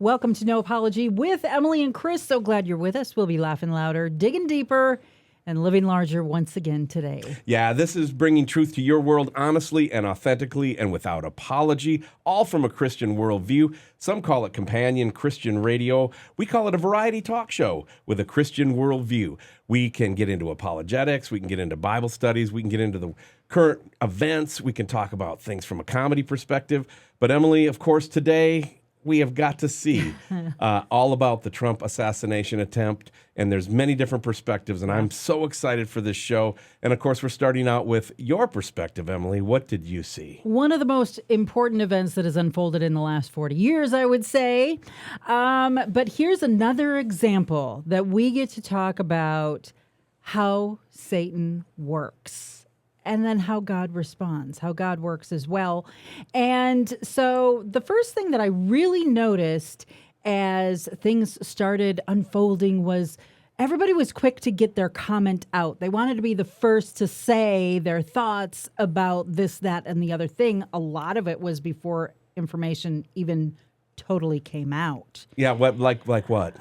Welcome to No Apology with Emilee and Chris. So glad you're with us. We'll be laughing louder, digging deeper, and living larger once again today. Yeah, this is bringing truth to your world honestly and authentically and without apology, all from a Christian worldview. Some call it companion Christian radio. We call it a variety talk show with a Christian worldview. We can get into apologetics. We can get into Bible studies. We can get into the current events. We can talk about things from a comedy perspective. But Emilee, of course, today we have got to see all about the Trump assassination attempt, and there's many different perspectives, and I'm so excited for this show. And, of course, we're starting out with your perspective, Emilee. What did you see? One of the most important events that has unfolded in the last 40 years, I would say. But here's another example that we get to talk about how Satan works. And then how God responds, how God works as well. And so the first thing that I really noticed as things started unfolding was everybody was quick to get their comment out. They wanted to be the first to say their thoughts about this, that, and the other thing. A lot of it was before information even totally came out. Yeah, like what?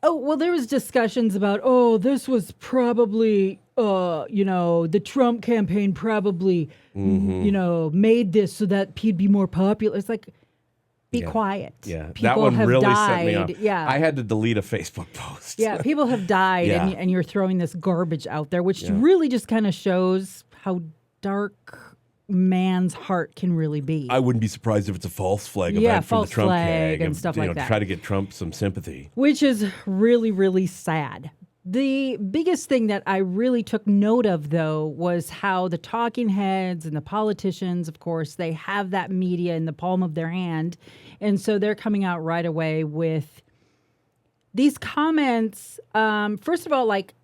Oh, well, there was discussions about, this was probably, the Trump campaign probably, made this so that he'd be more popular. It's like, be quiet. Yeah, people that one have really died. set me off. Yeah. I had to delete a Facebook post. Yeah, people have died, Yeah. and you're throwing this garbage out there, which really just kind of shows how dark man's heart can really be. I wouldn't be surprised if it's a false flag event from the false Trump flag CAG and stuff like that. To try to get Trump some sympathy. Which is really, really sad. The biggest thing that I really took note of, though, was how the talking heads and the politicians, of course, they have that media in the palm of their hand. And so they're coming out right away with these comments. First of all, like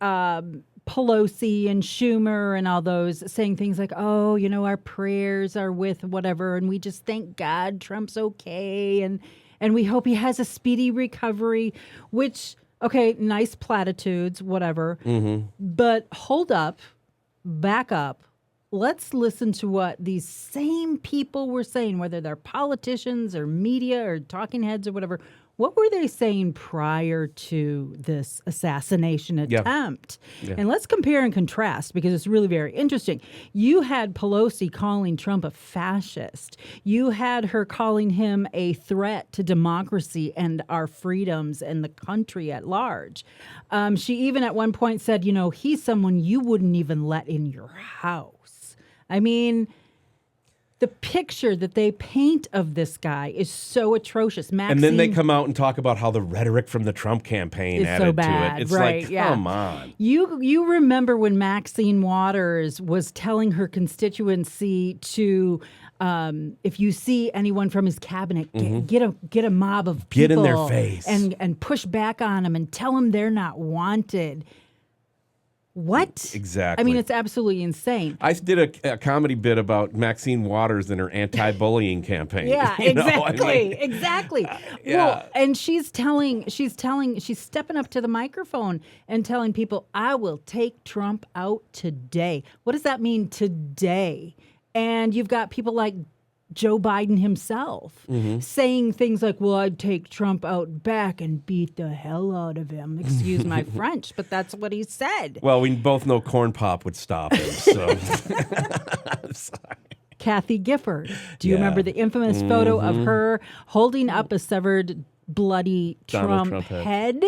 Pelosi and Schumer and all those saying things like, our prayers are with whatever, and we just thank God Trump's okay, and we hope he has a speedy recovery, which, okay, nice platitudes, whatever. Mm-hmm. But hold up, back up. Let's listen to what these same people were saying, whether they're politicians or media or talking heads or whatever. What were they saying prior to this assassination attempt? Yeah. And let's compare and contrast, because it's really very interesting. You had Pelosi calling Trump a fascist. You had her calling him a threat to democracy and our freedoms and the country at large. She even at one point said, he's someone you wouldn't even let in your house. I mean, the picture that they paint of this guy is so atrocious. And then they come out and talk about how the rhetoric from the Trump campaign is added so bad, to it. It's right, like, come on. You remember when Maxine Waters was telling her constituency to, if you see anyone from his cabinet, get a mob of people. Get in their face. And push back on them and tell them they're not wanted. What? Exactly. I mean, it's absolutely insane. I did a comedy bit about Maxine Waters and her anti-bullying campaign. Yeah, exactly. Well, and she's stepping up to the microphone and telling people, I will take Trump out today. What does that mean, today? And you've got people like Joe Biden himself saying things like, well, I'd take Trump out back and beat the hell out of him. Excuse my French, but that's what he said. Well, we both know Corn Pop would stop him, so. I'm sorry. Kathy Gifford. Do you remember the infamous photo of her holding up a severed, bloody Trump head?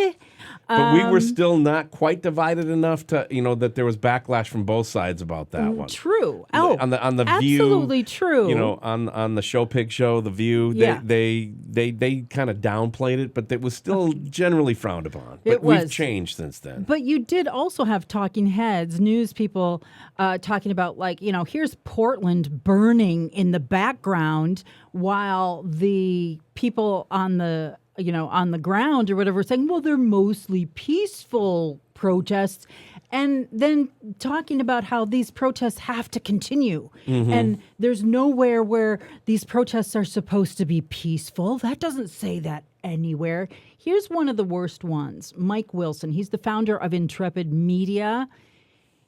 But we were still not quite divided enough to, that there was backlash from both sides about that one. True. On the View, absolutely true. On the Show Pig Show, The View, they kind of downplayed it, but it was still generally frowned upon. But we've changed since then. But you did also have talking heads, news people talking about, like, here's Portland burning in the background while the people on the ground or whatever, saying, well, they're mostly peaceful protests, and then talking about how these protests have to continue. And there's nowhere where these protests are supposed to be peaceful. That doesn't say that anywhere. Here's one of the worst ones, Mike Wilson. He's the founder of Intrepid Media.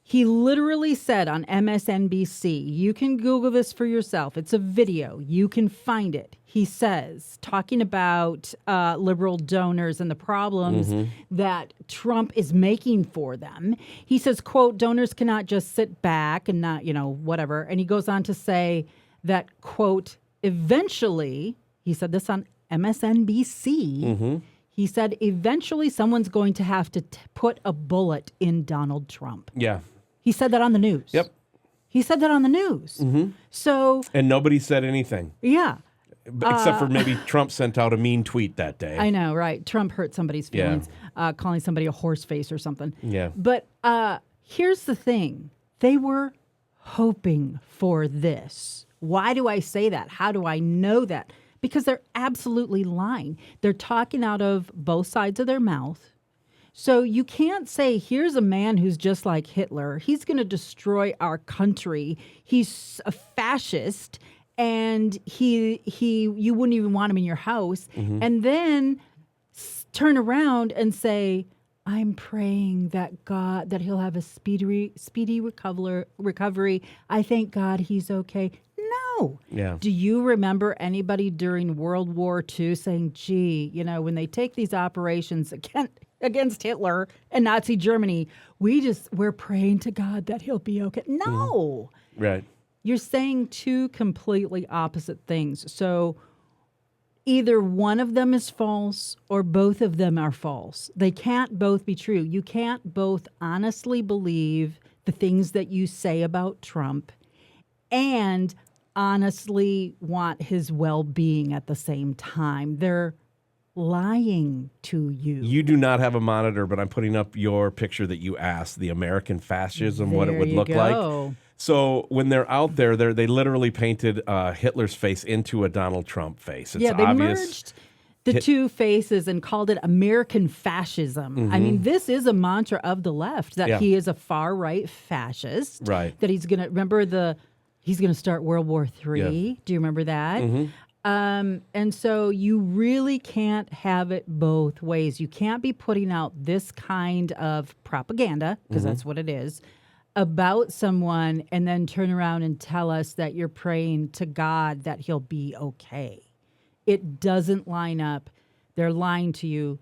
He literally said on MSNBC, you can Google this for yourself. It's a video. You can find it. He says, talking about liberal donors and the problems that Trump is making for them. He says, quote, donors cannot just sit back and not, whatever. And he goes on to say that, quote, eventually, he said this on MSNBC, he said, eventually someone's going to have to put a bullet in Donald Trump. Yeah. He said that on the news. Yep. He said that on the news. So. And nobody said anything. Yeah. Except for maybe Trump sent out a mean tweet that day. I know, right? Trump hurt somebody's feelings, calling somebody a horse face or something. Yeah. But here's the thing. They were hoping for this. Why do I say that? How do I know that? Because they're absolutely lying. They're talking out of both sides of their mouth. So you can't say, here's a man who's just like Hitler. He's going to destroy our country. He's a fascist, and you wouldn't even want him in your house. And then turn around and say, I'm praying that he'll have a speedy recovery. I thank God he's okay. No. Yeah. Do you remember anybody during World War II saying, gee, when they take these operations against Hitler and Nazi Germany, we're praying to God that he'll be okay? No. Right. You're saying two completely opposite things. So either one of them is false or both of them are false. They can't both be true. You can't both honestly believe the things that you say about Trump and honestly want his well-being at the same time. They're lying to you. You do not have a monitor, but I'm putting up your picture that you asked, the American fascism, what it would look like. So when they're out there, they literally painted Hitler's face into a Donald Trump face. It's they obvious. Merged the two faces and called it American fascism. I mean, this is a mantra of the left, that he is a far-right fascist. Right. That he's going to start World War III. Yeah. Do you remember that? And so you really can't have it both ways. You can't be putting out this kind of propaganda, because that's what it is, about someone and then turn around and tell us that you're praying to God that he'll be okay. It doesn't line up. They're lying to you.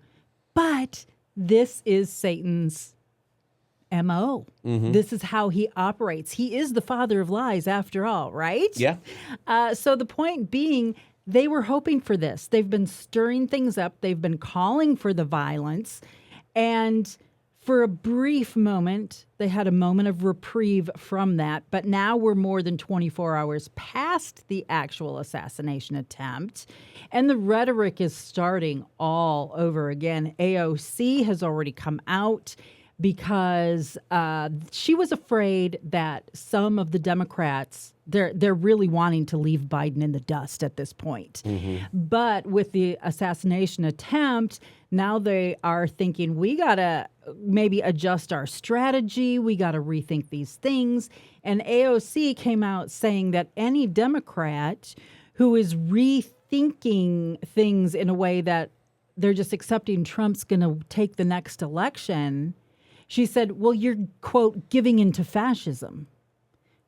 But this is Satan's MO. This is how he operates. He is the father of lies after all, right? Yeah. So the point being, they were hoping for this. They've been stirring things up. They've been calling for the violence. And for a brief moment, they had a moment of reprieve from that. But now we're more than 24 hours past the actual assassination attempt. And the rhetoric is starting all over again. AOC has already come out because she was afraid that some of the Democrats, they're really wanting to leave Biden in the dust at this point. But with the assassination attempt, now they are thinking, we got to maybe adjust our strategy. We got to rethink these things. And AOC came out saying that any Democrat who is rethinking things in a way that they're just accepting Trump's going to take the next election, she said, well, you're, quote, giving into fascism.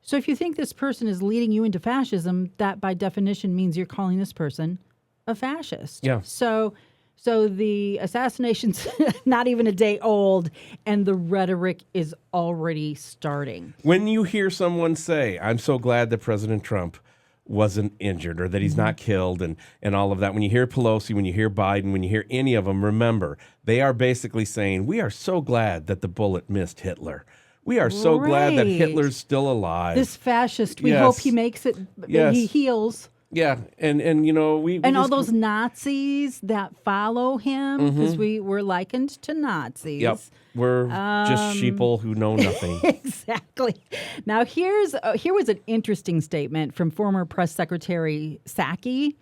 So if you think this person is leading you into fascism, that by definition means you're calling this person a fascist. Yeah. So the assassination's not even a day old, and the rhetoric is already starting. When you hear someone say, I'm so glad that President Trump wasn't injured or that he's not killed and all of that, when you hear Pelosi, when you hear Biden, when you hear any of them, remember, they are basically saying, we are so glad that the bullet missed Hitler. We are so glad that Hitler's still alive. This fascist, we hope he makes it, he heals. Yeah, and we and all those Nazis that follow him, because we're likened to Nazis. Yep, we're just sheeple who know nothing. Exactly. Now here was an interesting statement from former Press Secretary Psaki.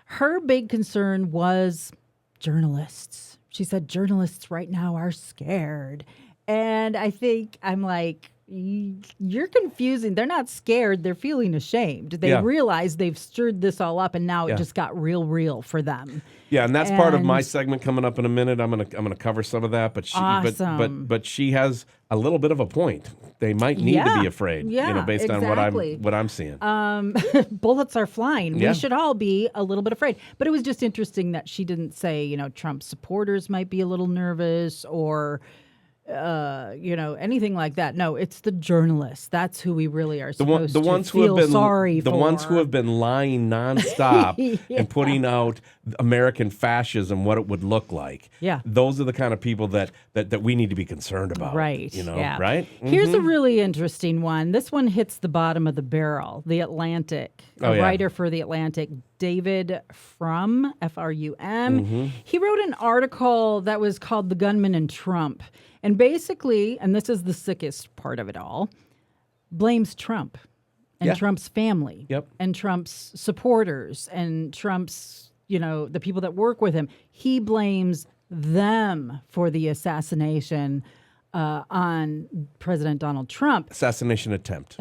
Her big concern was journalists. She said journalists right now are scared, and I'm like, you're confusing. They're not scared. They're feeling ashamed. They Yeah. realize they've stirred this all up, and now Yeah. it just got real for them. Yeah, and that's part of my And- segment coming up in a minute. I'm gonna cover some of that, but Awesome. but she has a little bit of a point. They might need to Yeah. be afraid, Yeah, based on exactly. what I'm seeing. Bullets are flying. Yeah. We should all be a little bit afraid. But it was just interesting that she didn't say, Trump supporters might be a little nervous or, anything like that. No, it's the journalists. That's who we really are supposed the to ones feel who have been sorry the for. ones who have been lying nonstop and putting out American fascism, what it would look like. Yeah. Those are the kind of people that we need to be concerned about. Right. Yeah. Right. Here's a really interesting one. This one hits the bottom of the barrel. The Atlantic. A writer for The Atlantic, David Frum, F-R-U-M. He wrote an article that was called The Gunman and Trump. And basically, and this is the sickest part of it all, blames Trump and Trump's family and Trump's supporters and Trump's, the people that work with him. He blames them for the assassination on President Donald Trump. Assassination attempt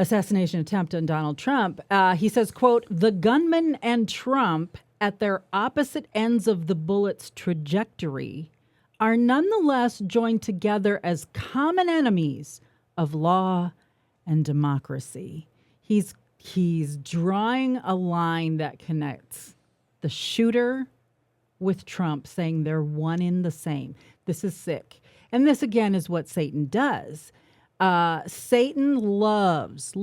On Donald Trump. He says, quote, "The gunman and Trump at their opposite ends of the bullet's trajectory are nonetheless joined together as common enemies of law and democracy." He's drawing a line that connects the shooter with Trump, saying they're one in the same. This is sick. And this, again, is what Satan does. Satan loves,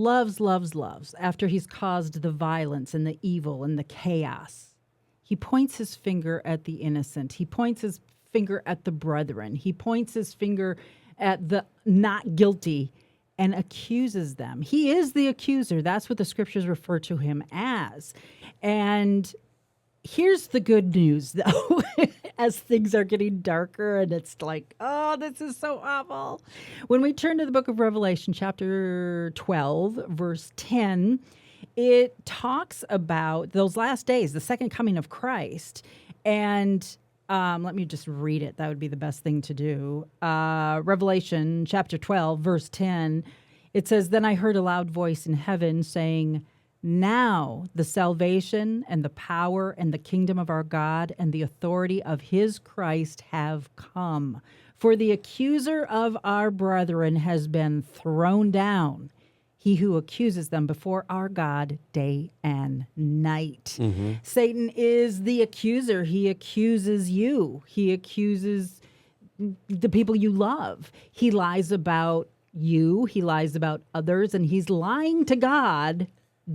after he's caused the violence and the evil and the chaos. He points his finger at the innocent. He points his finger at the brethren. He points his finger at the not guilty and accuses them. He is the accuser. That's what the scriptures refer to him as. And here's the good news, though, as things are getting darker and it's like, oh, this is so awful. When we turn to the book of Revelation, chapter 12, verse 10, it talks about those last days, the second coming of Christ. And let me just read it. That would be the best thing to do. Revelation chapter 12, verse 10, it says, "Then I heard a loud voice in heaven saying, 'Now the salvation and the power and the kingdom of our God and the authority of his Christ have come. For the accuser of our brethren has been thrown down, he who accuses them before our God day and night.'" Satan is the accuser. He accuses you. He accuses the people you love. He lies about you. He lies about others, and he's lying to God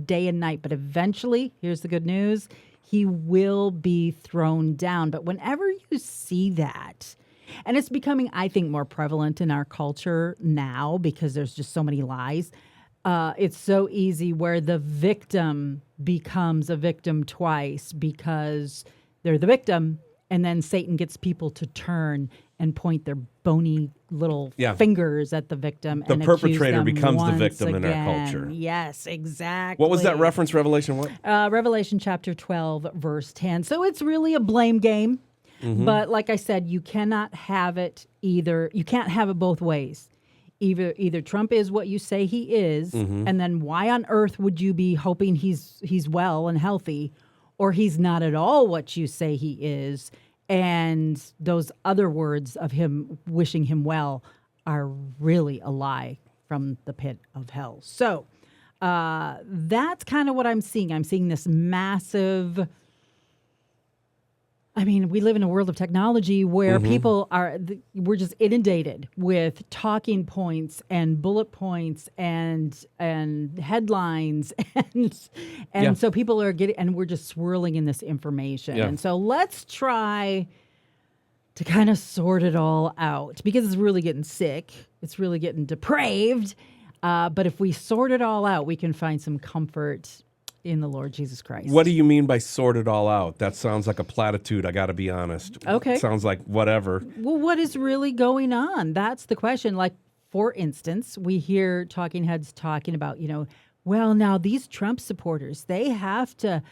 day and night. But eventually, here's the good news, he will be thrown down. But whenever you see that, and it's becoming, I think, more prevalent in our culture now because there's just so many lies, it's so easy where the victim becomes a victim twice because they're the victim, and then Satan gets people to turn and point their bony little fingers at the victim. The and perpetrator accuse them becomes the once victim in our again. culture. Yes, exactly. What was that reference? Revelation what? Revelation chapter 12, verse 10. So it's really a blame game. But like I said, you cannot have it either. You can't have it both ways. Either Trump is what you say he is, and then why on earth would you be hoping he's well and healthy, or he's not at all what you say he is, and those other words of him wishing him well are really a lie from the pit of hell. So that's kind of what I'm seeing. I'm seeing this massive... I mean, we live in a world of technology where people we're just inundated with talking points and bullet points and headlines and so people are and we're just swirling in this information. Yeah. And so let's try to kind of sort it all out because it's really getting sick. It's really getting depraved. But if we sort it all out, we can find some comfort in the Lord Jesus Christ. What do you mean by sort it all out? That sounds like a platitude, I got to be honest. Okay. Sounds like whatever. Well, what is really going on? That's the question. Like, for instance, we hear talking heads talking about, well, now these Trump supporters, they have to,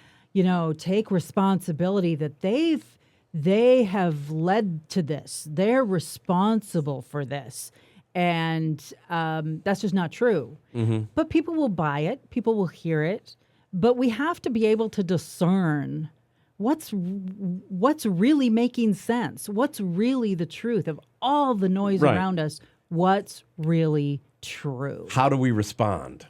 take responsibility that they have led to this. They're responsible for this. And that's just not true. But people will buy it. People will hear it. But we have to be able to discern what's really making sense. What's really the truth of all the noise around us. What's really true. How do we respond?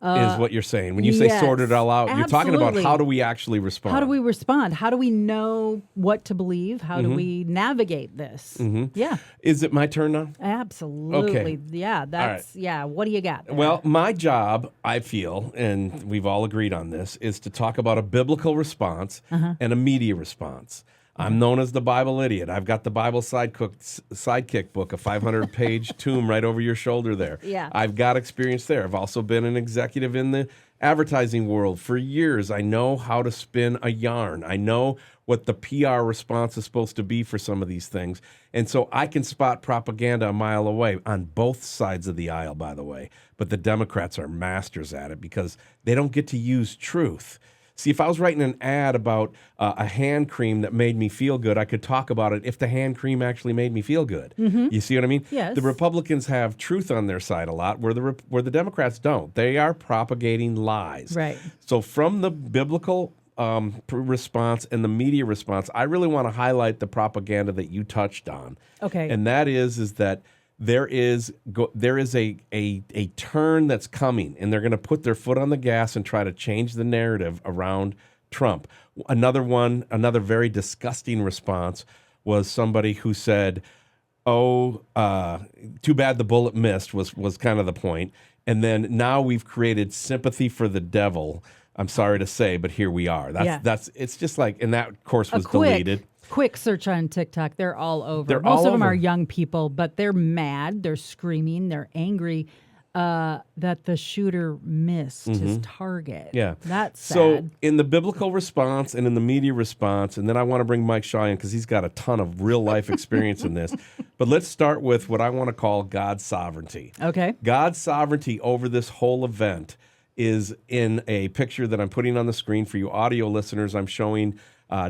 Is what you're saying. When you say sort it all out, you're talking about how do we actually respond? How do we respond? How do we know what to believe? How do we navigate this? Yeah. Is it my turn now? Absolutely. Okay. Yeah, that's what do you got there? Well, my job, I feel, and we've all agreed on this, is to talk about a biblical response and a media response. I'm known as the Bible idiot. I've got the Bible sidekick book, a 500-page tome right over your shoulder there. Yeah. I've got experience there. I've also been an executive in the advertising world for years. I know how to spin a yarn. I know what the PR response is supposed to be for some of these things. And so I can spot propaganda a mile away on both sides of the aisle, by the way. But the Democrats are masters at it because they don't get to use truth. See, if I was writing an ad about a hand cream that made me feel good, I could talk about it if the hand cream actually made me feel good. You see what I mean? Yes. The Republicans have truth on their side a lot, where the Democrats don't. They are propagating lies. Right. So from the biblical response and the media response, I really want to highlight the propaganda that you touched on. Okay. And that is that there is a turn that's coming, and they're going to put their foot on the gas and try to change the narrative around Trump. Another very disgusting response was somebody who said, "Oh, too bad the bullet missed," was kind of the point. And then now we've created sympathy for the devil. I'm sorry to say, but here we are. That's it's just like, and that course was deleted. Quick search on TikTok. They're all over. Most of them are young people, but they're mad. They're screaming. They're angry that the shooter missed his target. Yeah. That's sad. So in the biblical response and in the media response, and then I want to bring Mike Shaw in because he's got a ton of real life experience in this. But let's start with what I want to call God's sovereignty. Okay. God's sovereignty over this whole event is in a picture that I'm putting on the screen for you audio listeners. I'm showing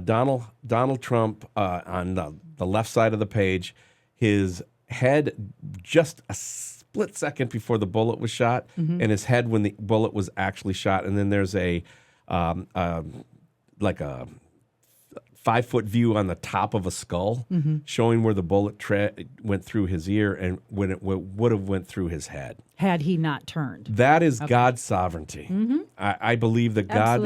Donald Trump on the left side of the page, his head just a split second before the bullet was shot, and his head when the bullet was actually shot. And then there's a 5-foot view on the top of a skull showing where the bullet went through his ear and when it would have went through his head. Had he not turned. That is God's sovereignty. I believe that God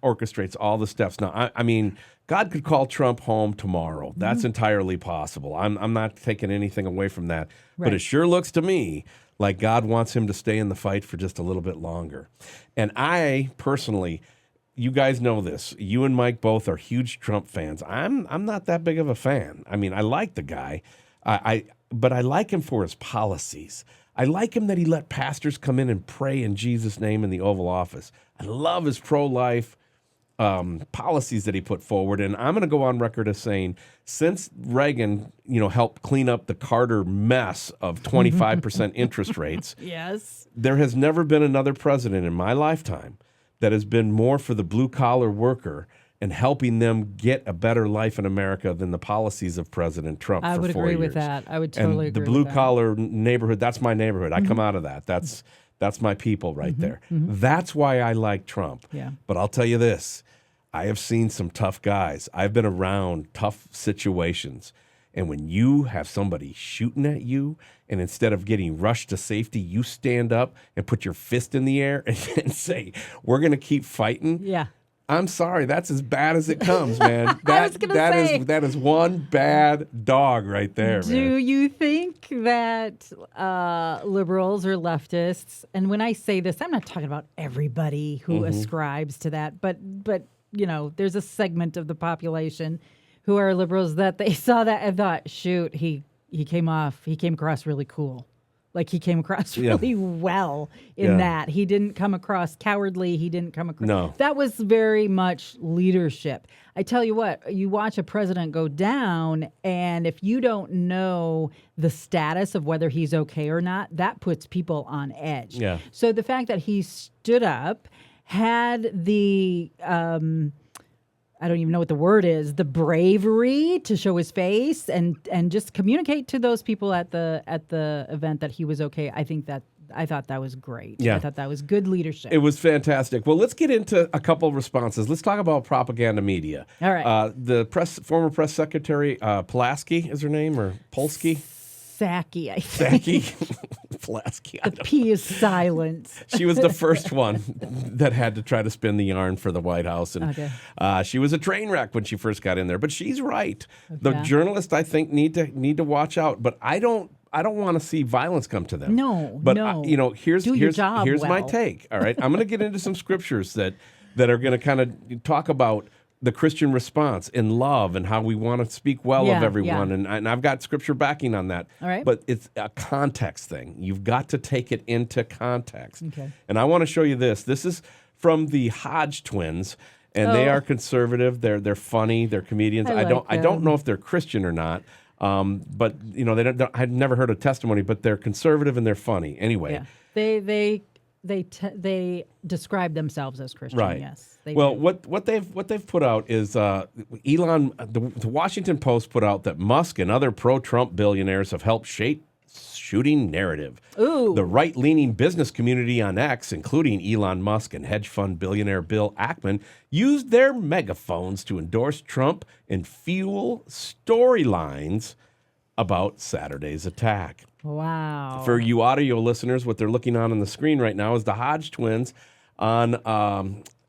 orchestrates all the steps. Now, I mean, God could call Trump home tomorrow. That's entirely possible. I'm not taking anything away from that. Right. But it sure looks to me like God wants him to stay in the fight for just a little bit longer. And I personally, you guys know this. You and Mike both are huge Trump fans. I'm not that big of a fan. I mean, I like the guy, but I like him for his policies. I like him that he let pastors come in and pray in Jesus' name in the Oval Office. I love his pro-life policies that he put forward. And I'm going to go on record as saying, since Reagan, helped clean up the Carter mess of 25% interest rates, yes, there has never been another president in my lifetime that has been more for the blue-collar worker and helping them get a better life in America than the policies of President Trump for 4 years. I would agree with that. I would totally agree with that. And the blue-collar neighborhood, that's my neighborhood. I come out of that. That's my people right there. That's why I like Trump. Yeah. But I'll tell you this. I have seen some tough guys. I've been around tough situations. And when you have somebody shooting at you, and instead of getting rushed to safety, you stand up and put your fist in the air and say, we're going to keep fighting. Yeah. I'm sorry, that's as bad as it comes, man. That is one bad dog right there, man. Do you think that liberals or leftists, and when I say this, I'm not talking about everybody who ascribes to that, but there's a segment of the population who are liberals that they saw that and thought, shoot, he came across really cool. Like he came across really well in that. He didn't come across cowardly. He didn't come across. No. That was very much leadership. I tell you what, you watch a president go down, and if you don't know the status of whether he's okay or not, that puts people on edge. Yeah. So the fact that he stood up, had the I don't even know what the word is, the bravery to show his face and just communicate to those people at the event that he was okay. I thought that was great. Yeah. I thought that was good leadership. It was fantastic. Well, let's get into a couple of responses. Let's talk about propaganda media. All right. The former press secretary, Pulaski is her name, or Polsky? Psaki, I think. Psaki? Pulaski. The P is silent. She was the first one that had to try to spin the yarn for the White House. And she was a train wreck when she first got in there. But she's right. The journalists, I think, need to watch out. But I don't want to see violence come to them. No, but no. Here's my well. take. All right, I'm going to get into some scriptures that are going to kind of talk about the Christian response in love and how we want to speak well of everyone. And I've got scripture backing on that. All right. But it's a context thing. You've got to take it into context. Okay. And I want to show you this. This is from the Hodge twins. And they are conservative. They're funny. They're comedians. I don't know if they're Christian or not. But I've never heard a testimony. But they're conservative and they're funny. Anyway, they describe themselves as Christian. Right. Yes. What they've put out is Elon. The Washington Post put out that Musk and other pro-Trump billionaires have helped shape shooting narrative. Ooh. The right-leaning business community on X, including Elon Musk and hedge fund billionaire Bill Ackman, used their megaphones to endorse Trump and fuel storylines about Saturday's attack. Wow. For you audio listeners, what they're looking on the screen right now is the Hodge twins on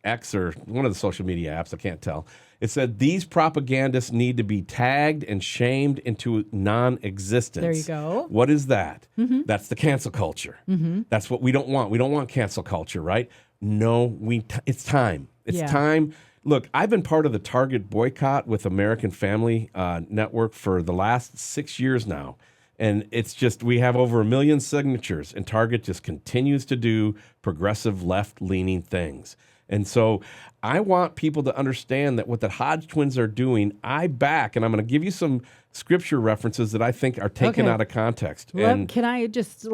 X or one of the social media apps. I can't tell. It said these propagandists need to be tagged and shamed into non-existence. There you go. What is that? Mm-hmm. That's the cancel culture. Mm-hmm. That's what we don't want. We don't want cancel culture, right? No, it's time. It's time. Look, I've been part of the Target boycott with American Family Network for the last 6 years now. And it's just, we have over 1 million signatures, and Target just continues to do progressive left-leaning things. And so I want people to understand that what the Hodge twins are doing, I back, and I'm going to give you some scripture references that I think are taken out of context. Well, can I just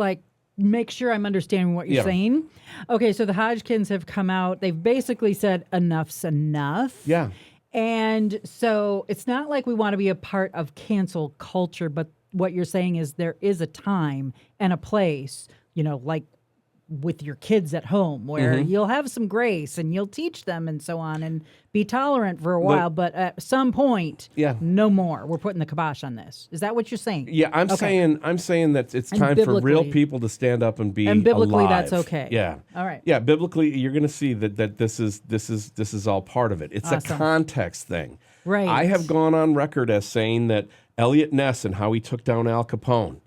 make sure I'm understanding what you're saying? Okay, so the Hodgkins have come out. They've basically said enough's enough. Yeah. And so it's not like we want to be a part of cancel culture, but what you're saying is there is a time and a place, like with your kids at home where you'll have some grace and you'll teach them and so on and be tolerant for a while. But at some point, no more. We're putting the kibosh on this. Is that what you're saying? Yeah, I'm saying that it's time for real people to stand up and be and biblically alive. That's okay. Yeah. All right. Yeah, biblically you're going to see that this is all part of it. It's a context thing. Right. I have gone on record as saying that Elliot Ness and how he took down Al Capone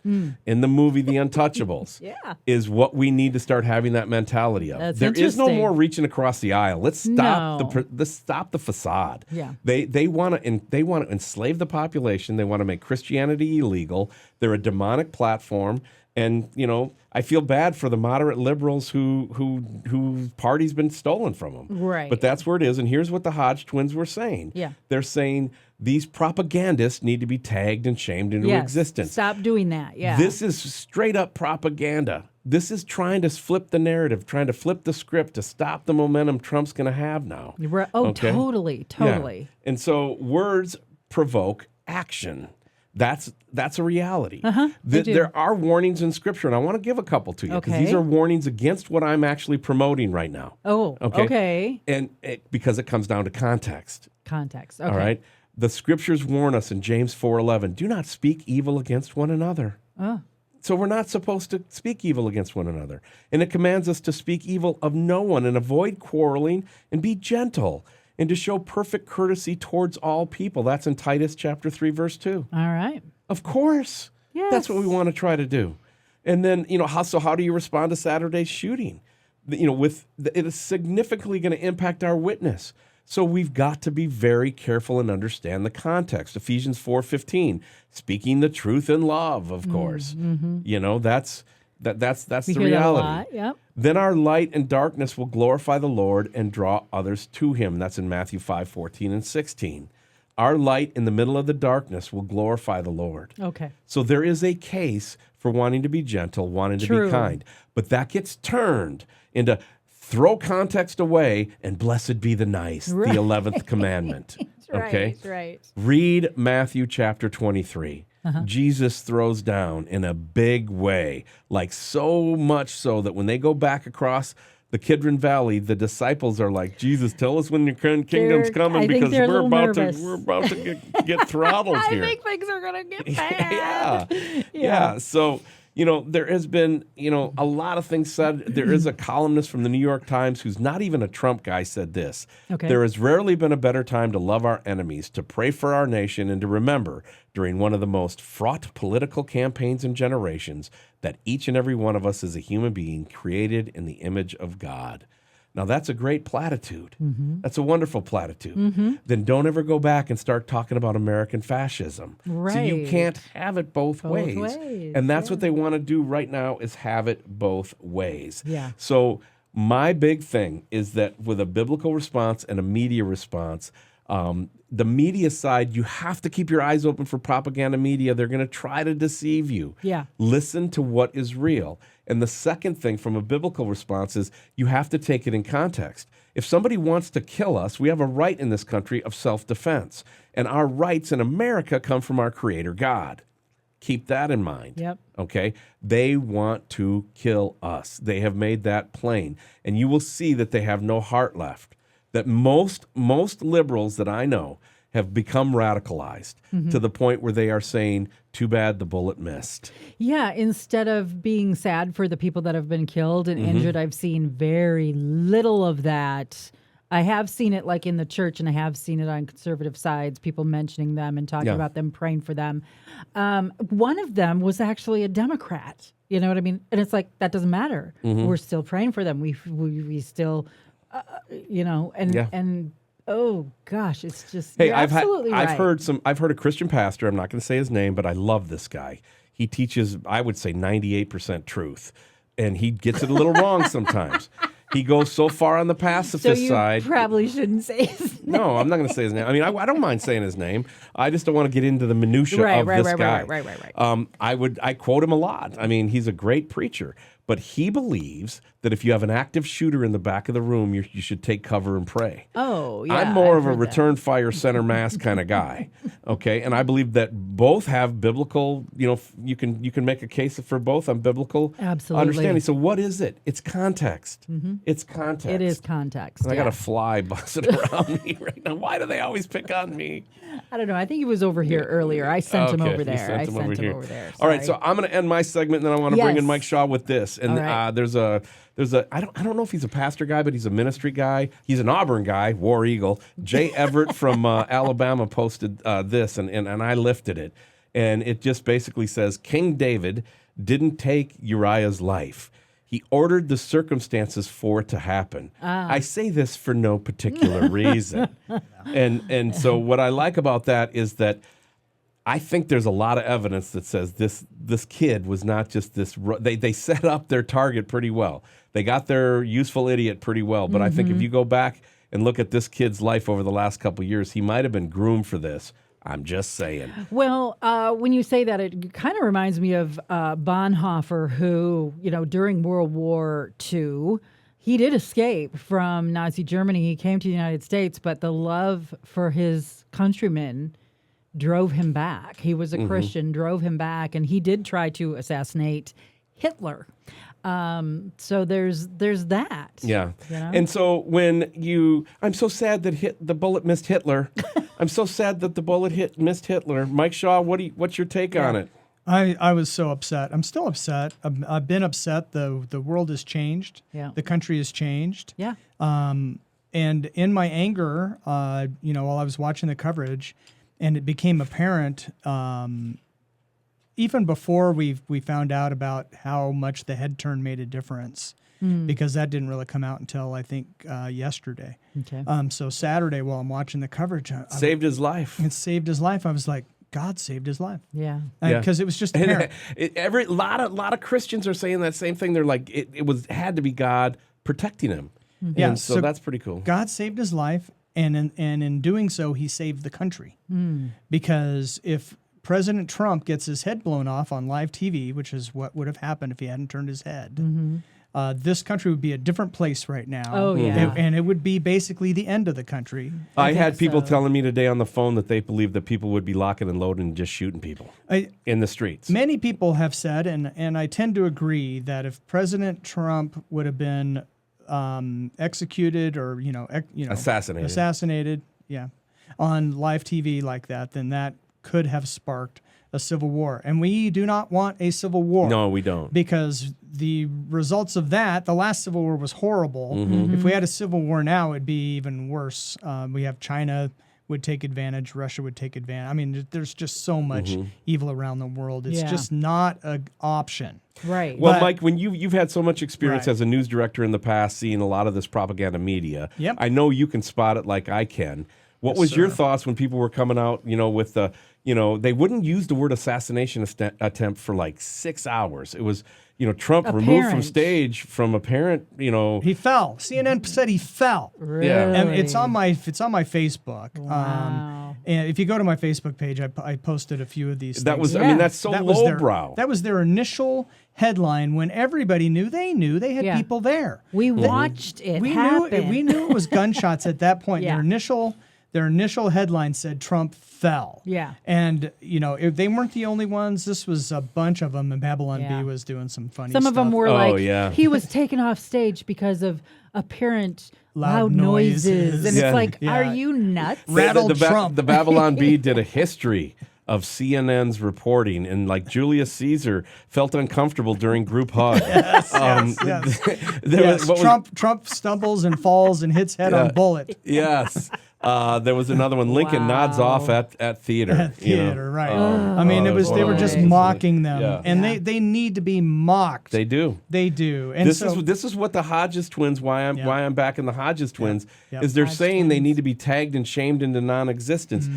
in the movie The Untouchables is what we need to start having that mentality of. There is no more reaching across the aisle. Let's stop the facade. Yeah. They want to enslave the population. They want to make Christianity illegal. They're a demonic platform. And, I feel bad for the moderate liberals who party's been stolen from them. Right. But that's where it is. And here's what the Hodge twins were saying. Yeah. They're saying these propagandists need to be tagged and shamed into existence. Stop doing that. Yeah. This is straight up propaganda. This is trying to flip the narrative, trying to flip the script to stop the momentum Trump's going to have now. Totally. Yeah. And so words provoke action. That's a reality. There are warnings in Scripture, and I want to give a couple to you because these are warnings against what I'm actually promoting right now. Oh, okay. And because it comes down to context. Okay. All right? The Scriptures warn us in James 4:11, do not speak evil against one another. So we're not supposed to speak evil against one another. And it commands us to speak evil of no one and avoid quarreling and be gentle and to show perfect courtesy towards all people. That's in Titus chapter 3, verse 2. All right. Of course. Yes. That's what we want to try to do. And then, how do you respond to Saturday's shooting? It is significantly going to impact our witness. So we've got to be very careful and understand the context. Ephesians 4:15, speaking the truth in love, of course. That's the reality. That a lot. Yep. Then our light and darkness will glorify the Lord and draw others to him. That's in Matthew 5:14 and 16. Our light in the middle of the darkness will glorify the Lord. Okay. So there is a case for wanting to be gentle, wanting to be kind. But that gets turned into throw context away, and blessed be the nice, the 11th commandment. Okay? Right. Read Matthew chapter 23. Jesus throws down in a big way, like so much so that when they go back across the Kidron Valley, the disciples are like, Jesus, tell us when your kingdom's coming, because we're about to get throttled here. I think things are going to get bad. Yeah. So, there has been, a lot of things said. There is a columnist from the New York Times who's not even a Trump guy said this. Okay. There has rarely been a better time to love our enemies, to pray for our nation, and to remember during one of the most fraught political campaigns in generations that each and every one of us is a human being created in the image of God. Now, that's a great platitude. That's a wonderful platitude. Then don't ever go back and start talking about American fascism. Right. So you can't have it both ways. And that's what they want to do right now, is have it both ways. Yeah. So my big thing is that with a biblical response and a media response, the media side, you have to keep your eyes open for propaganda media. They're going to try to deceive you. Yeah. Listen to what is real. And the second thing from a biblical response is you have to take it in context. If somebody wants to kill us, we have a right in this country of self-defense. And our rights in America come from our Creator God. Keep that in mind. Yep. Okay? They want to kill us. They have made that plain. And you will see that they have no heart left. That most liberals that I know have become radicalized to the point where they are saying, too bad the bullet missed. Yeah, instead of being sad for the people that have been killed and injured, I've seen very little of that. I have seen it like in the church, and I have seen it on conservative sides, people mentioning them and talking about them, praying for them. One of them was actually a Democrat. You know what I mean? And it's like, that doesn't matter. We're still praying for them. We still... and oh gosh, it's just, hey, you're absolutely right. I've heard a Christian pastor, I'm not going to say his name, but I love this guy. He teaches, I would say, 98% truth, and he gets it a little wrong sometimes. He goes so far on the pacifist side. Probably shouldn't say his name. No, I'm not going to say his name. I mean, I don't mind saying his name. I just don't want to get into the minutia of this guy. Right. I quote him a lot. I mean, he's a great preacher, but he believes that if you have an active shooter in the back of the room, you should take cover and pray. Oh, yeah. I'm more of a return fire, center mass kind of guy. Okay, and I believe that both have biblical. You can make a case for both on biblical understanding. So what is it? It's context. It's context. It is context. And I got a fly buzzing around me right now. Why do they always pick on me? I don't know. I think he was over here earlier. I sent him over there. I sent him over there. All right, so I'm going to end my segment, and then I want to bring in Mike Shaw with this. And there's a I don't know if he's a pastor guy, but he's a ministry guy. He's an Auburn guy, War Eagle. Jay Everett from Alabama posted this, and I lifted it. And it just basically says, King David didn't take Uriah's life. He ordered the circumstances for it to happen. I say this for no particular reason. And so what I like about that is that I think there's a lot of evidence that says this kid was not just this. They set up their target pretty well. They got their useful idiot pretty well. But I think if you go back and look at this kid's life over the last couple of years, he might have been groomed for this. I'm just saying. Well, when you say that, it kind of reminds me of Bonhoeffer, who, during World War II, he did escape from Nazi Germany. He came to the United States, but the love for his countrymen drove him back. He was a Christian, drove him back, and he did try to assassinate Hitler. So there's that. Yeah. And so I'm so sad that the bullet missed Hitler. I'm so sad that the bullet missed Hitler. Mike Shaw, what's your take on it? I was so upset. I'm still upset. I've been upset. The world has changed. Yeah. The country has changed. Yeah. And in my anger, while I was watching the coverage, and it became apparent, even before we found out about how much the head turn made a difference, because that didn't really come out until I think yesterday. Okay. So Saturday, while I'm watching the coverage, saved his life. It saved his life. I was like, God saved his life. Yeah. Because it was just apparent. A lot of Christians are saying that same thing. They're like, it had to be God protecting him. Yeah. And so that's pretty cool. God saved his life. And in doing so, he saved the country. Because if President Trump gets his head blown off on live TV, which is what would have happened if he hadn't turned his head, this country would be a different place right now. Oh, yeah. And it would be basically the end of the country. I had think people so. telling me today on the phone that they believe that people would be locking and loading and just shooting people in the streets. Many people have said, and I tend to agree, that if President Trump would have been executed or assassinated, on live TV like that, then that could have sparked a civil war. And we do not want a civil war. No, we don't. Because the results of that, the last civil war was horrible. If we had a civil war now, it'd be even worse. We have China would take advantage, Russia would take advantage. I mean, there's just so much evil around the world. It's just not an option. Right. Well, But- Mike, when you've had so much experience Right. as a news director in the past, seeing a lot of this propaganda media, Yep. I know you can spot it like I can. What was your thoughts when people were coming out, with the, they wouldn't use the word assassination attempt for like 6 hours. It was, Trump removed from Apparent. stage from apparent, He fell. CNN said he fell. Really? And it's on my Facebook. Wow. And if you go to my Facebook page, I posted a few of these. That things. was, I mean, that's so lowbrow. That was their initial headline when everybody knew they had Yeah. people there. We watched it We happen. knew it was gunshots at that point. Yeah. Their initial headline said Trump fell. Yeah. And if they weren't the only ones, this was a bunch of them, and Babylon Yeah. B was doing some funny Some stuff. of them were Oh, like, yeah. he was taken off stage because of apparent Loud loud noises. And Yeah. it's like, Yeah. are you nuts? Rattled Trump. The Babylon Bee did a history of CNN's reporting, and like Julius Caesar felt uncomfortable during group hug. Yes. There was- what was- Trump stumbles and falls and hits head on bullet. Yes. There was another one. Lincoln nods off at theater. At theater, right? I mean, Oh, they were just boy. mocking them, Yeah. and they need to be mocked. They do. They do. And This so, is what the Hodges twins. Why I'm back in the Hodges twins Yeah. is they're Hodge saying they twins. need to be tagged and shamed into non-existence.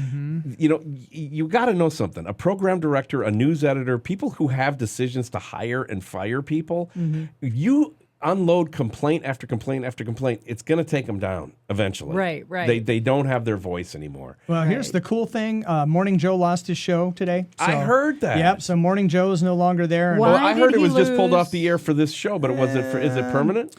You got to know something. A program director, a news editor, people who have decisions to hire and fire people, you unload complaint after complaint after complaint, it's going to take them down eventually. Right. They don't have their voice anymore. well, here's the cool thing. Morning Joe lost his show today. I heard that. Yep. So Morning Joe is no longer there. And, Why Well, I heard did it he was just pulled lose? off the air for this show, but is it permanent?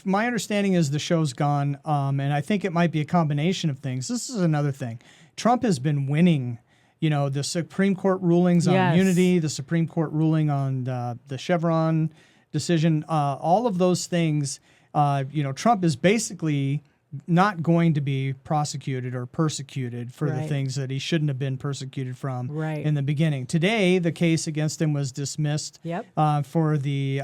My understanding is the show's gone, and I think it might be a combination of things. This is another thing. Trump has been winning. The Supreme Court rulings on Yes. immunity, the Supreme Court ruling on the Chevron decision, all of those things. Trump is basically not going to be prosecuted or persecuted for the Right. things that he shouldn't have been persecuted from Right. in the beginning. Today, the case against him was dismissed Yep. for the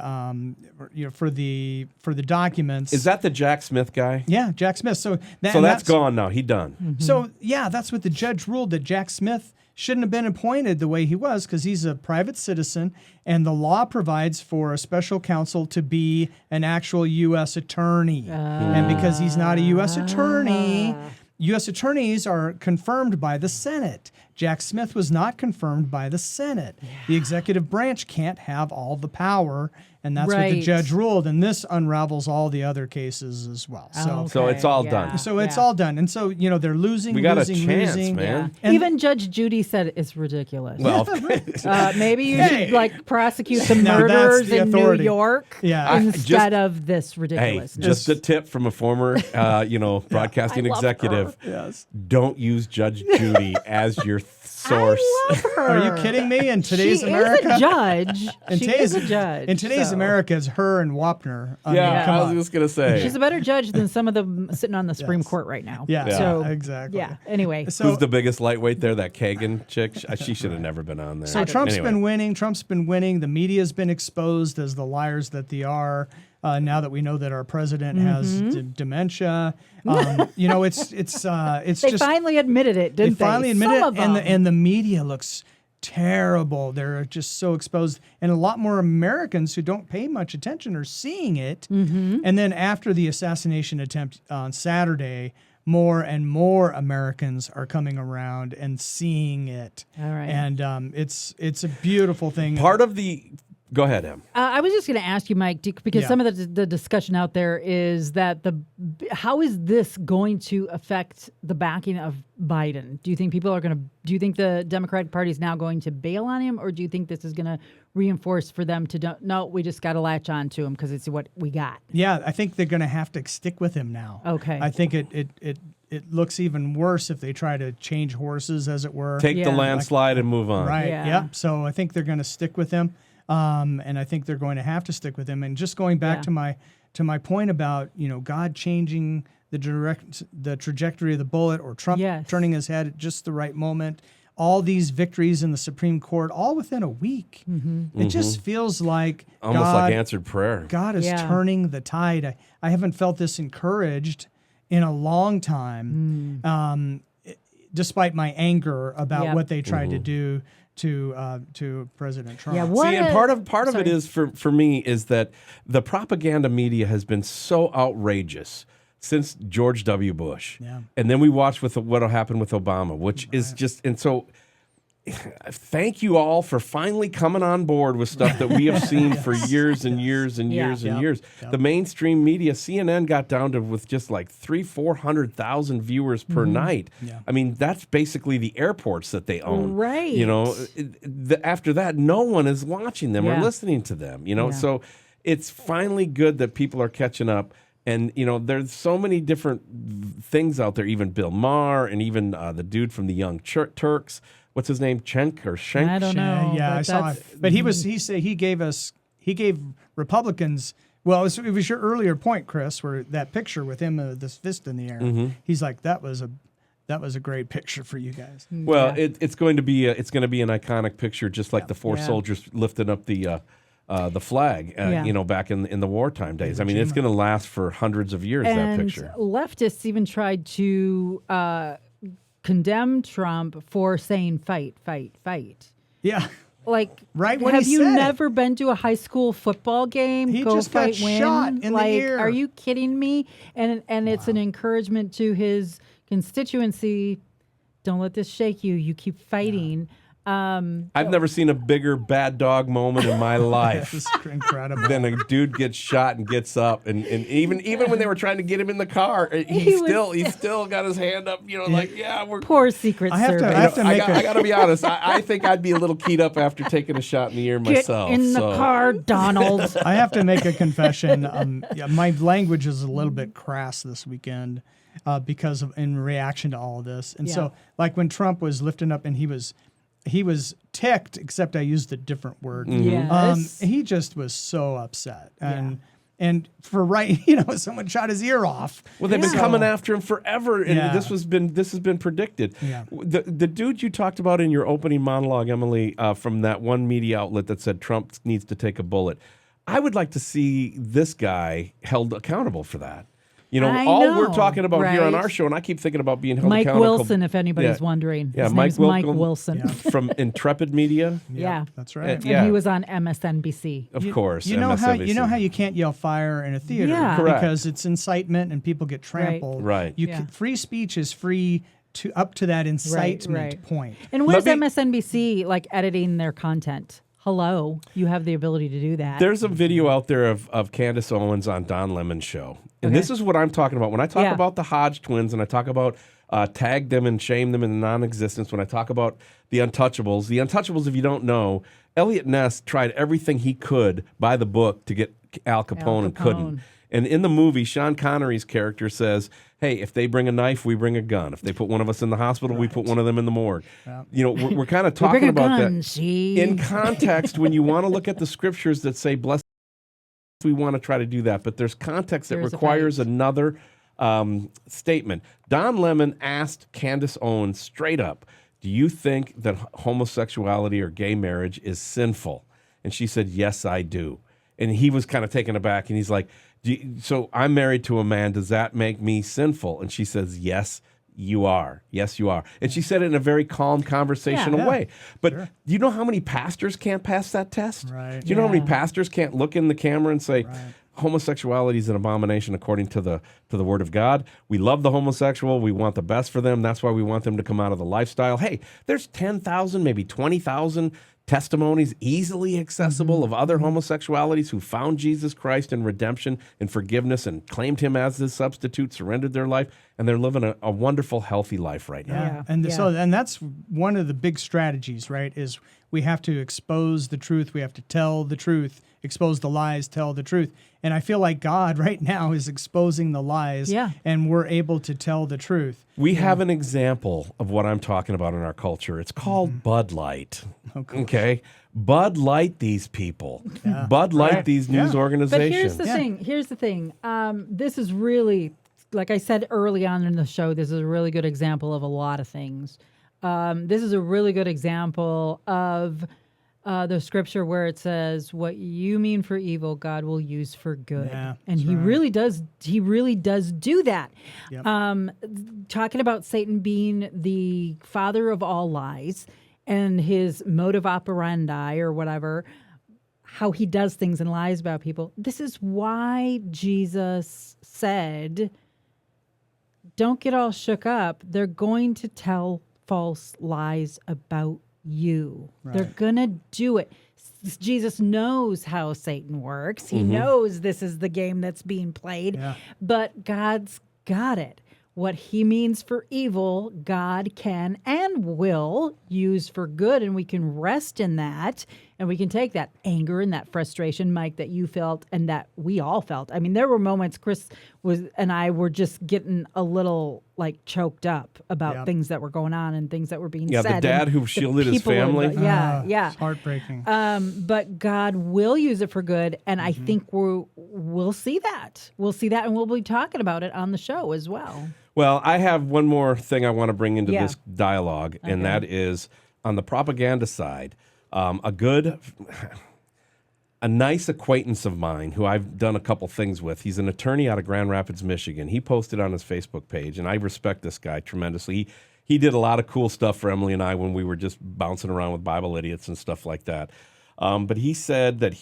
documents. Is that the Jack Smith guy? Yeah, Jack Smith. So That's gone now. He done. So yeah, that's what the judge ruled, that Jack Smith shouldn't have been appointed the way he was because he's a private citizen, and the law provides for a special counsel to be an actual U.S. attorney. And because he's not a U.S. attorney, U.S. attorneys are confirmed by the Senate. Jack Smith was not confirmed by the Senate. The executive branch can't have all the power, and that's what the Right. judge ruled. And this unravels all the other cases as well. So it's all done. So it's all done. And so, they're losing, We got a losing, chance, losing. man. And- Even Judge Judy said it's ridiculous. Well, Maybe you Hey. should prosecute the Now that's murderers the in authority. New York Yeah. instead of this hey, ridiculousness. just a tip from a former, broadcasting I love executive. Yes. Don't use Judge Judy as your source. I love her. Are you kidding me? In today's she America? is a judge. In She today's, is a judge. In today's so. America, it's her and Wapner. I mean, Yeah, come I was on. just gonna say. She's a better judge than some of them sitting on the Supreme Yes. Court right now. Yeah, So, exactly. yeah. Anyway. So, Who's the biggest lightweight there? That Kagan chick. She should have never been on there. so Trump's Anyway. been winning. Trump's been winning. The media's been exposed as the liars that they are. Now that we know that our president has dementia, it's They just finally admitted it, didn't they? finally admitted Some it, of them. and the media looks terrible. They're just so exposed, and a lot more Americans who don't pay much attention are seeing it. And then after the assassination attempt on Saturday, more and more Americans are coming around and seeing it. All right. And it's a beautiful thing. Part of the Go ahead, Em. I was just going to ask you, Mike, because Yeah. some of the discussion out there is that how is this going to affect the backing of Biden? Do you think do you think the Democratic Party is now going to bail on him, or do you think this is going to reinforce for them to no, we just got to latch on to him because it's what we got? Yeah, I think they're going to have to stick with him now. Okay. I think it looks even worse if they try to change horses, as it were. Take the Yeah. landslide and move on. Right. Yeah. Yep. So I think they're going to stick with him, and I think they're going to have to stick with him. And just going back Yeah. to my point about God changing the trajectory of the bullet, or Trump Yes. turning his head at just the right moment. All these victories in the Supreme Court, all within a week. Mm-hmm. It just feels like Almost God, like answered prayer. God is Yeah. turning the tide. I haven't felt this encouraged in a long time, despite my anger about Yep. what they tried to do to President Trump. Yeah, what See, and a- part of it sorry. is for me is that the propaganda media has been so outrageous since George W. Bush. Yeah. And then we watched with what happened with Obama, which is just, and so thank you all for finally coming on board with stuff that we have seen for years and years and Yeah. years and Yep. years. Yep. The mainstream media, CNN got down to with just like 300,000-400,000 viewers per night. Yeah. I mean, that's basically the airports that they own. Right. After that, no one is watching them or Yeah. listening to them. Yeah. So it's finally good that people are catching up. And, there's so many different things out there, even Bill Maher and even the dude from the Young Turks. What's his name? Cenk or Schenk? I don't know. Yeah, but I saw that's- it. But he gave Republicans. Well, it was your earlier point, Chris, where that picture with him, this fist in the air. Mm-hmm. He's like, that was a great picture for you guys. Well, Yeah. it's going to be an iconic picture, just like the four Yeah. soldiers lifting up the flag, Yeah. back in the wartime days. I mean, it's going to last for hundreds of years. That And picture. leftists even tried to condemn Trump for saying fight, fight, fight. Yeah. Like, Right when have he you said it. never been to a high school football game? He Go just got fight, win? shot in the like, ear. Are you kidding me? And it's an encouragement to his constituency. Don't let this shake you. You keep fighting. I've never seen a bigger bad dog moment in my life. This is incredible. Then a dude gets shot and gets up, and even when they were trying to get him in the car, He he still got his hand up, we're. Poor Secret I have to- Service. I have to make I got to be honest. I think I'd be a little keyed up after taking a shot in the ear Get myself. in the so. car, Donald. I have to make a confession. My language is a little bit crass this weekend because in reaction to all of this. And Yeah. so, like when Trump was lifting up, and he was ticked, except I used a different word. Yes. He just was so upset, and for someone shot his ear off. Well, they've been So- coming after him forever, and Yeah. this has been predicted. Yeah. The dude you talked about in your opening monologue, Emilee, from that one media outlet that said Trump needs to take a bullet. I would like to see this guy held accountable for that. I All know, we're talking about here on right? our show, and I keep thinking about being held Mike accountable. Wilson, if anybody's Yeah. wondering. Yeah, His Mike name's Mike Wilson. Wilson. Yeah. from Intrepid Media, Yeah. That's right. Yeah. And he was on MSNBC. of course. You know how MSNBC. you can't yell fire in a theater Yeah. Correct. because it's incitement and people get trampled. Right. Free speech is free to up to that incitement right. point. And where's Let me- MSNBC like editing their content? Hello, you have the ability to do that. There's a video out there of Candace Owens on Don Lemon's show. And Okay. this is what I'm talking about. When I talk Yeah. about the Hodge twins and I talk about tag them and shame them into non-existence, when I talk about the Untouchables, if you don't know, Elliot Ness tried everything he could by the book to get Al Capone and couldn't. Capone. And in the movie, Sean Connery's character says, hey, if they bring a knife, we bring a gun. If they put one of us in the hospital, we put one of them in the morgue. We're kind of We talking bring a about gun, that. see? In context, when you want to look at the scriptures that say, blessed, we want to try to do that. But there's context that There's a requires fight. another statement. Don Lemon asked Candace Owens straight up, do you think that homosexuality or gay marriage is sinful? And she said, yes, I do. And he was kind of taken aback, and he's like, so I'm married to a man. Does that make me sinful? And she says, yes, you are. Yes, you are. And she said it in a very calm, conversational Yeah. way. But do you know how many pastors can't pass that test? Right. Do you know how many Yeah. pastors can't look in the camera and say, homosexuality is an abomination according to the Word of God? We love the homosexual. We want the best for them. That's why we want them to come out of the lifestyle. Hey, there's 10,000, maybe 20,000 testimonies easily accessible of other homosexualities who found Jesus Christ in redemption and forgiveness and claimed him as his substitute, surrendered their life, and they're living a wonderful, healthy life right now. Yeah. And that's one of the big strategies, right? Is we have to expose the truth. We have to tell the truth, expose the lies, tell the truth. And I feel like God right now is exposing the lies, and we're able to tell the truth. We have an example of what I'm talking about in our culture. It's called Bud Light. Okay? Bud Light these people. Bud Light these news organizations. But here's the thing. This is really, like I said early on in the show, this is a really good example of a lot of things. This is a really good example of the scripture where it says, "What you mean for evil, God will use for good," and He really does. He really does do that. Yep. Talking about Satan being the father of all lies and his motive operandi or whatever, how he does things and lies about people. This is why Jesus said, "Don't get all shook up. They're going to tell false lies about you." They're gonna do it. Jesus knows how Satan works. He knows this is the game that's being played, but God's got it. What he means for evil, God can and will use for good, and we can rest in that, and we can take that anger and that frustration, Mike, that you felt and that we all felt. I mean, there were moments Chris and I were just getting a little like choked up about things that were going on and things that were being said. Yeah, the dad who shielded his family. It's heartbreaking. But God will use it for good, and I think we'll see that. We'll see that, and we'll be talking about it on the show as well. Well, I have one more thing I want to bring into this dialogue, and that is on the propaganda side. A nice acquaintance of mine who I've done a couple things with. He's an attorney out of Grand Rapids, Michigan. He posted on his Facebook page, and I respect this guy tremendously. He did a lot of cool stuff for Emilee and I when we were just bouncing around with Bible idiots and stuff like that. But he said that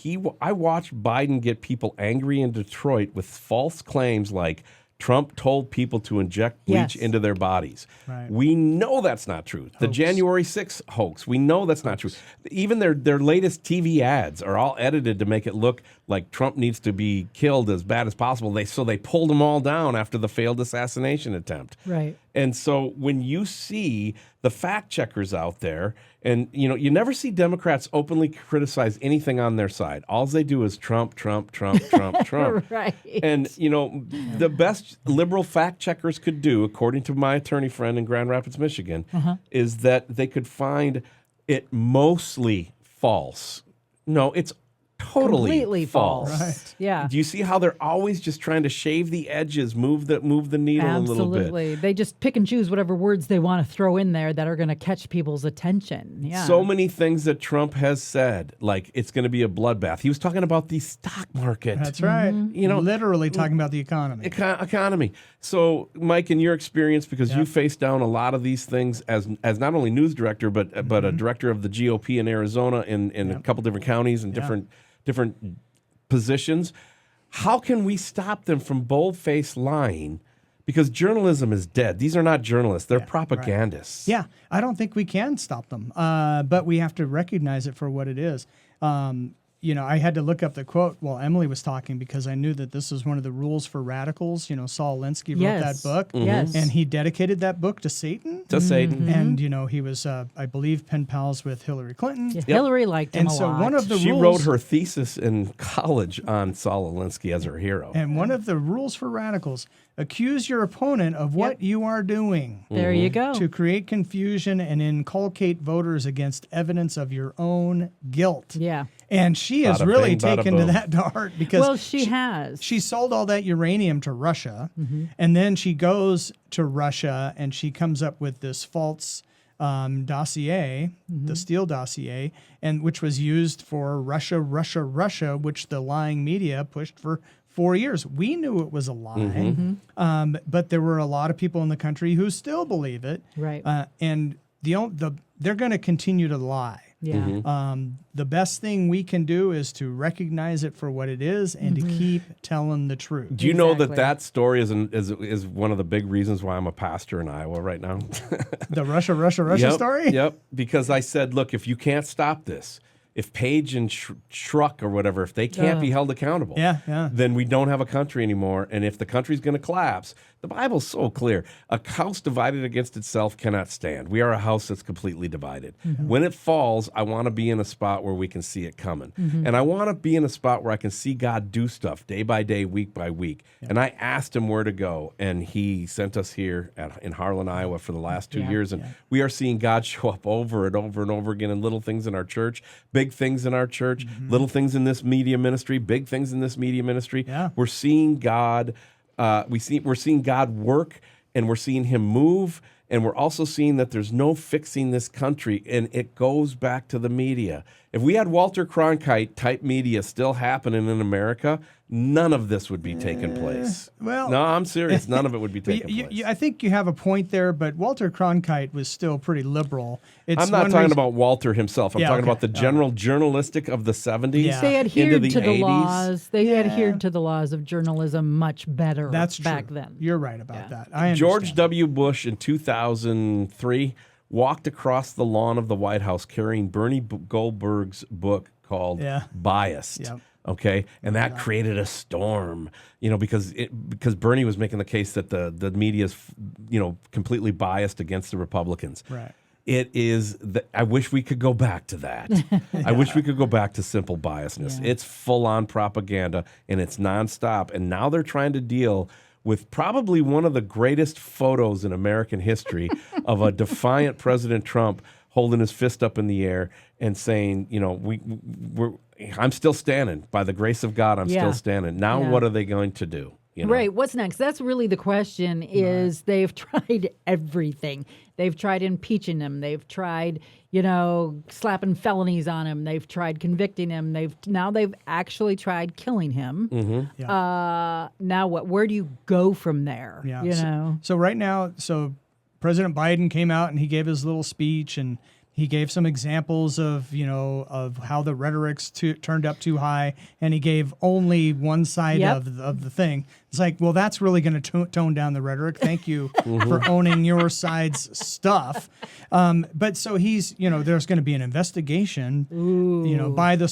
I watched Biden get people angry in Detroit with false claims like Trump told people to inject bleach into their bodies. Right. We know that's not true. The January 6th hoax, we know that's not true. Even their latest TV ads are all edited to make it look like Trump needs to be killed as bad as possible. So they pulled them all down after the failed assassination attempt. Right. And so when you see the fact checkers out there, and you never see Democrats openly criticize anything on their side. All they do is Trump, Trump, Trump, Trump, Trump. Right. And the best liberal fact checkers could do, according to my attorney friend in Grand Rapids, Michigan, is that they could find it mostly false. No, it's completely false. Right. Yeah. Do you see how they're always just trying to shave the edges, move the needle a little bit? Absolutely. They just pick and choose whatever words they want to throw in there that are going to catch people's attention. Yeah. So many things that Trump has said, like it's going to be a bloodbath. He was talking about the stock market. That's right. Literally talking about the economy. Economy. So, Mike, in your experience, because you faced down a lot of these things as not only news director, but a director of the GOP in Arizona in a couple different counties and different positions. How can we stop them from bold-faced lying? Because journalism is dead. These are not journalists. They're propagandists. Right. Yeah, I don't think we can stop them, but we have to recognize it for what it is. I had to look up the quote while Emilee was talking because I knew that this was one of the rules for radicals. Saul Alinsky wrote that book. Yes. And he dedicated that book to Satan. And, he was, I believe, pen pals with Hillary Clinton. Yeah, Hillary liked him and a so lot. one of the She rules, wrote her thesis in college on Saul Alinsky as her hero. And one of the rules for radicals, accuse your opponent of what you are doing. There you go. To create confusion and inculcate voters against evidence of your own guilt. Yeah. And she has Bada really bing, bada taken to boom. that to heart because she has. She sold all that uranium to Russia, and then she goes to Russia and she comes up with this false dossier, the Steele dossier, and which was used for Russia, which the lying media pushed for 4 years. We knew it was a lie, but there were a lot of people in the country who still believe it. Right. And they're going to continue to lie. Yeah. The best thing we can do is to recognize it for what it is and to keep telling the truth. Do you know Exactly. that story is one of the big reasons why I'm a pastor in Iowa right now? The Russia Yep, story? Yep. Because I said, look, if you can't stop this, if Page and Schruck or whatever, if they can't be held accountable, then we don't have a country anymore. And if the country's going to collapse, the Bible's so clear. A house divided against itself cannot stand. We are a house that's completely divided. When it falls, I want to be in a spot where we can see it coming. And I want to be in a spot where I can see God do stuff day by day, week by week. And I asked him where to go, and he sent us here in Harlan, Iowa for the last 2 years. And we are seeing God show up over and over and over again in little things in our church, big things in our church, little things in this media ministry, big things in this media ministry. We're seeing God. We're seeing God work, and we're seeing him move, and we're also seeing that there's no fixing this country, and it goes back to the media. If we had Walter Cronkite type media still happening in America, none of this would be taking place. Well, no, I'm serious. None of it would be taking place. I think you have a point there, but Walter Cronkite was still pretty liberal. I'm not talking about Walter himself. I'm talking about the general journalistic of the 70s. Yeah. They adhered into to the 80s. laws. They adhered to the laws of journalism much better That's back true. then. You're right about that. I understand. George W. Bush in 2003 walked across the lawn of the White House carrying Bernie Goldberg's book called Biased. Yep. Okay, and that created a storm, because Bernie was making the case that the media is, completely biased against the Republicans. Right. It is. I wish we could go back to that. I wish we could go back to simple biasness. It's full on propaganda and it's nonstop. And now they're trying to deal with probably one of the greatest photos in American history of a defiant President Trump holding his fist up in the air and saying, I'm still standing. By the grace of God, I'm still standing. Now, what are they going to do? Right. What's next? That's really the question is they've tried everything. They've tried impeaching him. They've tried, slapping felonies on him. They've tried convicting him. They've actually tried killing him. Now what? Where do you go from there? Yeah. So right now, President Biden came out and he gave his little speech and he gave some examples of, of how the rhetoric's turned up too high, and he gave only one side of the thing. It's like, well, that's really going to tone down the rhetoric. Thank you for owning your side's stuff. But so he's, there's going to be an investigation, by the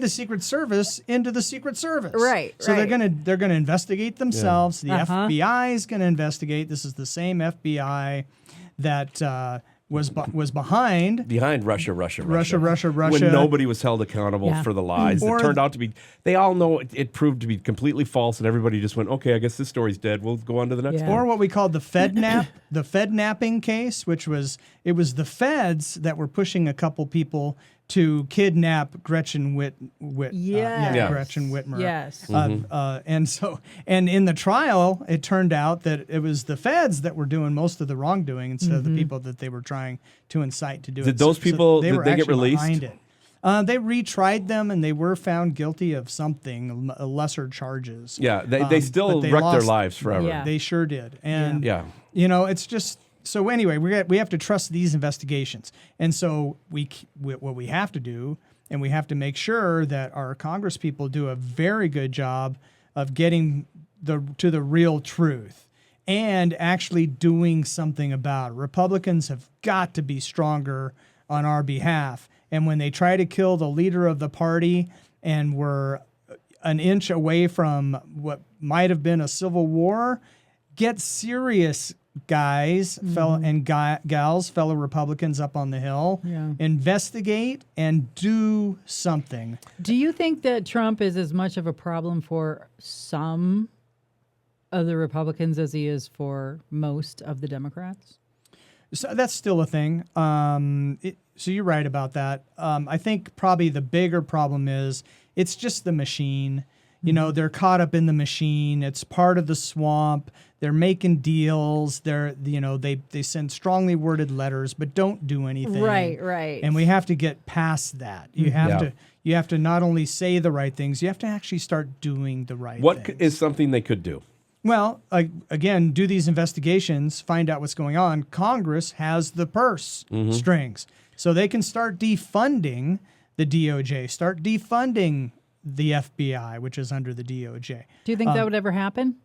Secret Service into the Secret Service. Right. So they're gonna investigate themselves. The FBI is going to investigate. This is the same FBI that was behind Russia. When nobody was held accountable for the lies that turned out to be, they all know it proved to be completely false, and everybody just went, okay, I guess this story's dead. We'll go on to the next one. Or what we called the the Fednapping case, which was the feds that were pushing a couple people to kidnap Gretchen Gretchen Whitmer. Yes. And in the trial, it turned out that it was the feds that were doing most of the wrongdoing instead of the people that they were trying to incite to do it. Did those people, did they get released? Behind it. They retried them and they were found guilty of something, lesser charges. Yeah, they still wrecked their lives forever. Yeah. They sure did. And, it's just... So anyway, we have to trust these investigations, and so what we have to do, and we have to make sure that our Congress people do a very good job of getting to the real truth and actually doing something about it. Republicans have got to be stronger on our behalf, and when they try to kill the leader of the party, and we're an inch away from what might have been a civil war, get serious. Guys, gals, fellow Republicans up on the Hill, investigate and do something. Do you think that Trump is as much of a problem for some of the Republicans as he is for most of the Democrats? So that's still a thing. So you're right about that. I think probably the bigger problem is it's just the machine. They're caught up in the machine. It's part of the swamp. They're making deals. They send strongly worded letters, but don't do anything. Right. And we have to get past that. You have to not only say the right things, you have to actually start doing the right things. What is something they could do? Well, again, do these investigations, find out what's going on. Congress has the purse strings. So they can start defunding the DOJ, start defunding the FBI, which is under the DOJ. Do you think that would ever happen?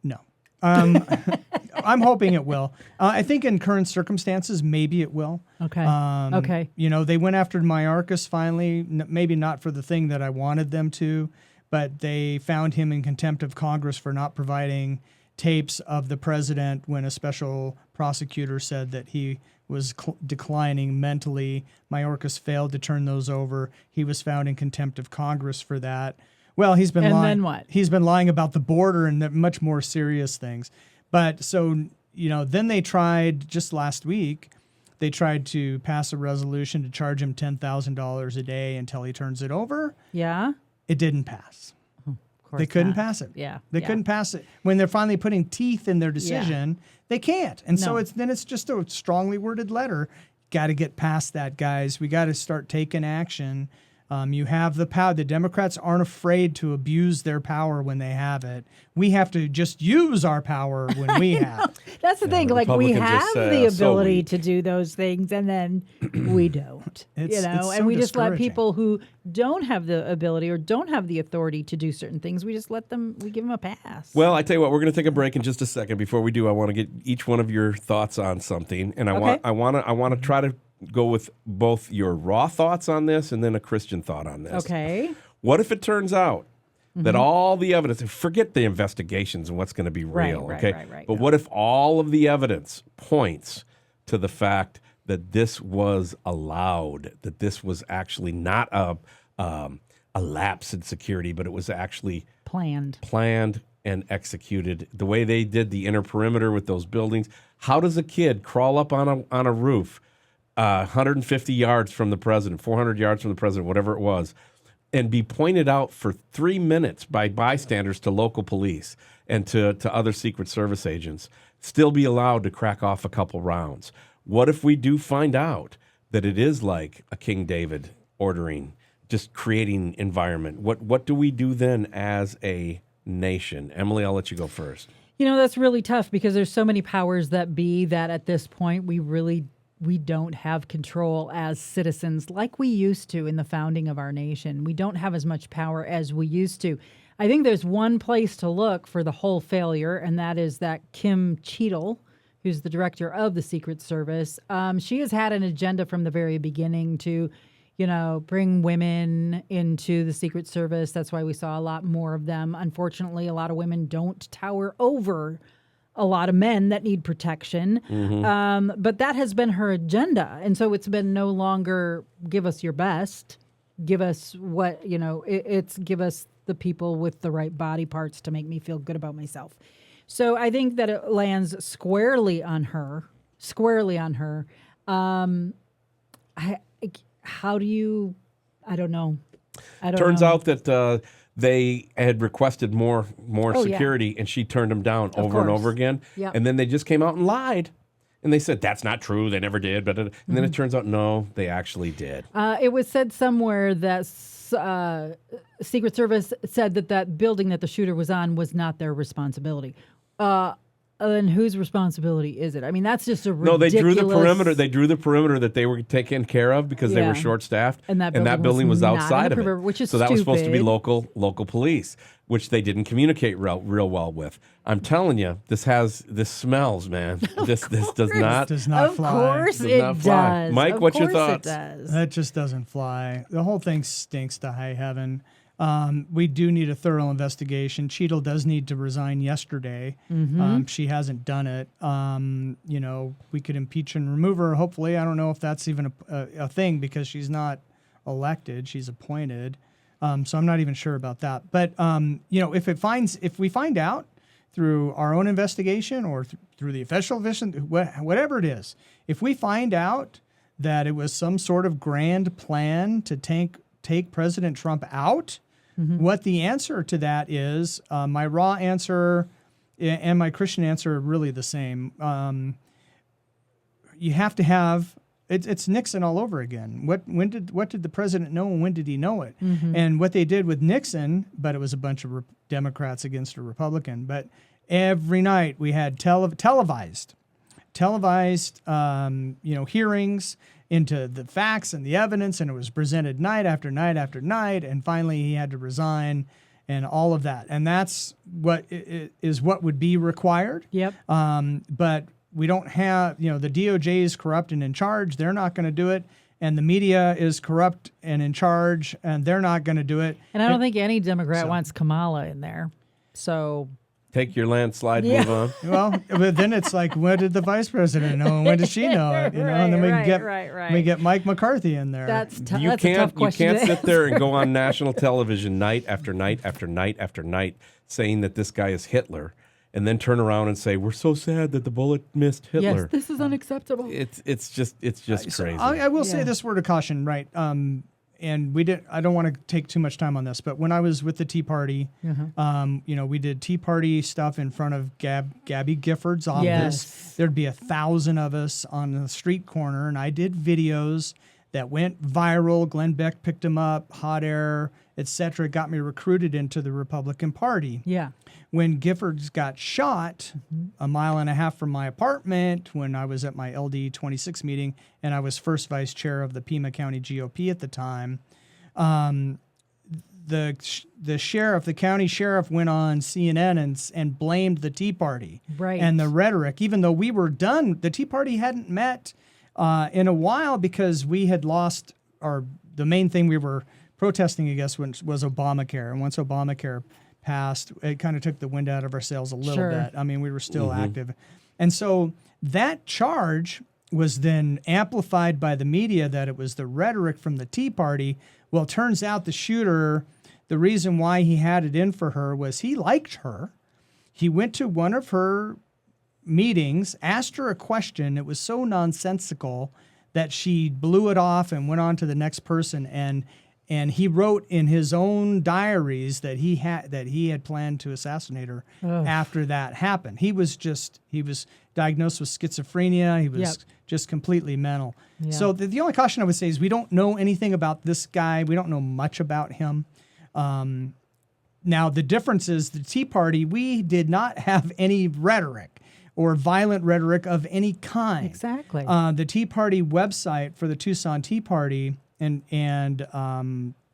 No. I'm hoping it will. I think in current circumstances, maybe it will. Okay. Okay. You know, they went after Mayorkas finally, maybe not for the thing that I wanted them to, but they found him in contempt of Congress for not providing tapes of the president when a special prosecutor said that he was declining mentally. Mayorkas failed to turn those over. He was found in contempt of Congress for that. Well, he's been lying. Then what? He's been lying about the border and the much more serious things. But so, you know, then they tried just last week, they tried to pass a resolution to charge him $10,000 a day until he turns it over. Yeah. It didn't pass. Of course They couldn't not. pass it. Yeah. They couldn't pass it. When they're finally putting teeth in their decision, they can't. And so No. it's just a strongly worded letter. Got to get past that, guys. We got to start taking action. You have the power. The Democrats aren't afraid to abuse their power when they have it. We have to just use our power when we have it. That's the thing. Like, we Republicans have just, the so ability weak. to do those things, and then we don't. It's and so we just let discouraging. people who don't have the ability or don't have the authority to do certain things. We just let them. We give them a pass. Well, I tell you what, we're going to take a break in just a second. Before we do, I want to get each one of your thoughts on something, and I want to try to go with both your raw thoughts on this and then a Christian thought on this. Okay. What if it turns out that all the evidence, forget the investigations and what's going to be real, Right, okay? right. But what if all of the evidence points to the fact that this was allowed, that this was actually not a lapse in security, but it was actually Planned. and executed the way they did the inner perimeter with those buildings? How does a kid crawl up on a roof 150 yards from the president, 400 yards from the president, whatever it was, and be pointed out for 3 minutes by bystanders to local police and to other Secret Service agents, still be allowed to crack off a couple rounds? What if we do find out that it is like a King David ordering, just creating environment? What do we do then as a nation? Emilee, I'll let you go first. You know, that's really tough because there's so many powers that be that at this point we don't have control as citizens like we used to in the founding of our nation. We don't have as much power as we used to. I think there's one place to look for the whole failure, and that is that Kim Cheadle, who's the director of the Secret Service. She has had an agenda from the very beginning to, you know, bring women into the Secret Service. That's why we saw a lot more of them. Unfortunately, a lot of women don't tower over a lot of men that need protection. But that has been her agenda. And so it's been no longer give us your best, give us what, you know, it's give us the people with the right body parts to make me feel good about myself. So I think that it lands squarely on her. How do you, I don't know. Turns out that they had requested more Oh, yeah. security, and she turned them down over and course. over again. Yep. And then they just came out and lied. And they said, that's not true. They never did. And then it turns out, no, they actually did. It was said somewhere that Secret Service said that building that the shooter was on was not their responsibility. Then whose responsibility is it? I mean, that's just a ridiculous... No, they drew the perimeter. They drew the perimeter that they were taken care of because they Yeah. were short-staffed, And that building was not in outside the of it. perimeter, which is so that was supposed to be stupid. local police, which they didn't communicate real well with. I'm telling you, this smells, man. This does not. Does not Of fly. course Does it not fly. does. Mike, Of what's your course thoughts? It does. That just doesn't fly. The whole thing stinks to high heaven. We do need a thorough investigation. Cheadle does need to resign yesterday. She hasn't done it. You know, we could impeach and remove her. Hopefully, I don't know if that's even a thing because she's not elected; she's appointed. So I'm not even sure about that. But you know, if we find out through our own investigation or through the official investigation, whatever it is, if we find out that it was some sort of grand plan to take President Trump out, what the answer to that is, my raw answer and my Christian answer are really the same. You have to have it's Nixon all over again. What did the president know and when did he know it? And what they did with Nixon, but it was a bunch of Democrats against a Republican. But every night we had televised, hearings into the facts and the evidence, and it was presented night after night after night, and finally he had to resign and all of that. And that's what is what would be required. Yep. But we don't have, the DOJ is corrupt and in charge. They're not going to do it. And the media is corrupt and in charge, and they're not going to do it. And I don't think any Democrat wants Kamala in there. So Take your landslide, move on. Well, but then it's like, when did the vice president know, and when does she know it? And then we we get Mike McCarthy in there. That's a tough You question. can't sit there and go on national television night after night after night after night saying that this guy is Hitler, and then turn around and say, we're so sad that the bullet missed Hitler. Yes, this is unacceptable. It's just crazy. I will say this word of caution, right? And I don't want to take too much time on this, but when I was with the Tea Party, we did Tea Party stuff in front of Gabby Gifford's office. Yes. There'd be 1,000 of us on the street corner, and I did videos that went viral. Glenn Beck picked them up, Hot Air, etc. Got me recruited into the Republican Party. Yeah. When Giffords got shot a mile and a half from my apartment, when I was at my LD 26 meeting, and I was first vice chair of the Pima County GOP at the time, the county sheriff went on CNN and blamed the Tea Party and the rhetoric, even though we were done. The Tea Party hadn't met in a while because we had lost the main thing we were protesting against was Obamacare. And once Obamacare passed, it kind of took the wind out of our sails a little bit. I mean, we were still active. And so that charge was then amplified by the media that it was the rhetoric from the Tea Party. Well, it turns out the shooter, the reason why he had it in for her was he liked her. He went to one of her meetings, asked her a question. It was so nonsensical that she blew it off and went on to the next person. And he wrote in his own diaries that he had planned to assassinate her after that happened. He was diagnosed with schizophrenia. He was just completely mental. Yeah. So the only caution I would say is we don't know anything about this guy. We don't know much about him. Now, the difference is the Tea Party, we did not have any rhetoric or violent rhetoric of any kind. Exactly. The Tea Party website for the Tucson Tea Party and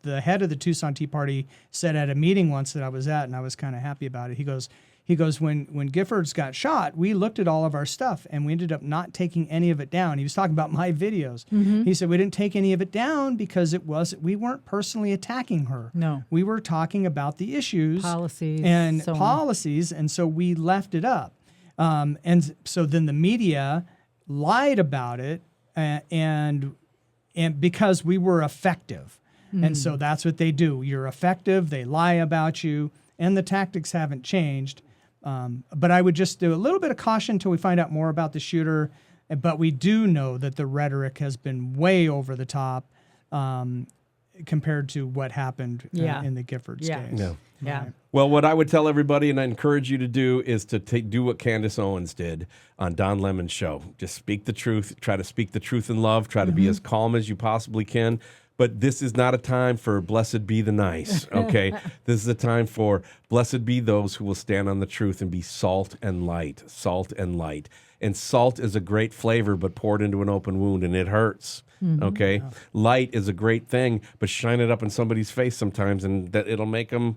the head of the Tucson Tea Party said at a meeting once that I was at, and I was kind of happy about it. He goes, when Giffords got shot, we looked at all of our stuff and we ended up not taking any of it down. He was talking about my videos. Mm-hmm. He said we didn't take any of it down because we weren't personally attacking her. No, we were talking about the issues, policies, and so we left it up. And so then the media lied about it, and because we were effective. And so that's what they do. You're effective, they lie about you, and the tactics haven't changed. But I would just do a little bit of caution until we find out more about the shooter. But we do know that the rhetoric has been way over the top compared to what happened in the Giffords case. Yeah. Right. Well, what I would tell everybody, and I encourage you to do, is to do what Candace Owens did on Don Lemon's show. Just speak the truth. Try to speak the truth in love. Try to be as calm as you possibly can. But this is not a time for blessed be the nice, okay? This is a time for blessed be those who will stand on the truth and be salt and light, salt and light. And salt is a great flavor, but poured into an open wound, and it hurts. Okay, light is a great thing, but shine it up in somebody's face sometimes, and that it'll make them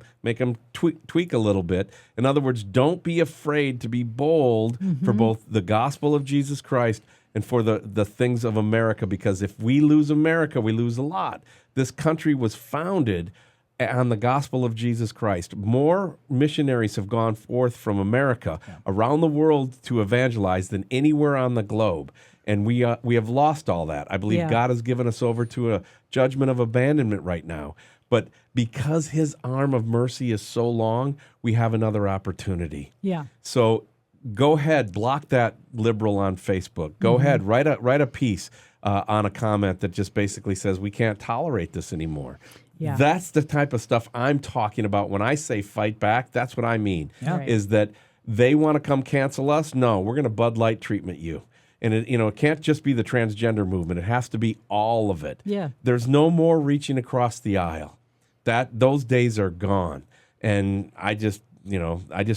tweak a little bit. In other words, don't be afraid to be bold for both the gospel of Jesus Christ and for the things of America, because if we lose America, we lose a lot. This country was founded on the gospel of Jesus Christ. More missionaries have gone forth from America around the world to evangelize than anywhere on the globe. And we have lost all that. I believe God has given us over to a judgment of abandonment right now. But because his arm of mercy is so long, we have another opportunity. Yeah. So go ahead, block that liberal on Facebook. Go ahead, write a piece on a comment that just basically says we can't tolerate this anymore. Yeah. That's the type of stuff I'm talking about when I say fight back. That's what I mean. Yeah. Right. Is that they want to come cancel us? No, we're going to Bud Light treatment you. And it can't just be the transgender movement. It has to be all of it. Yeah. There's no more reaching across the aisle. Those days are gone. And I just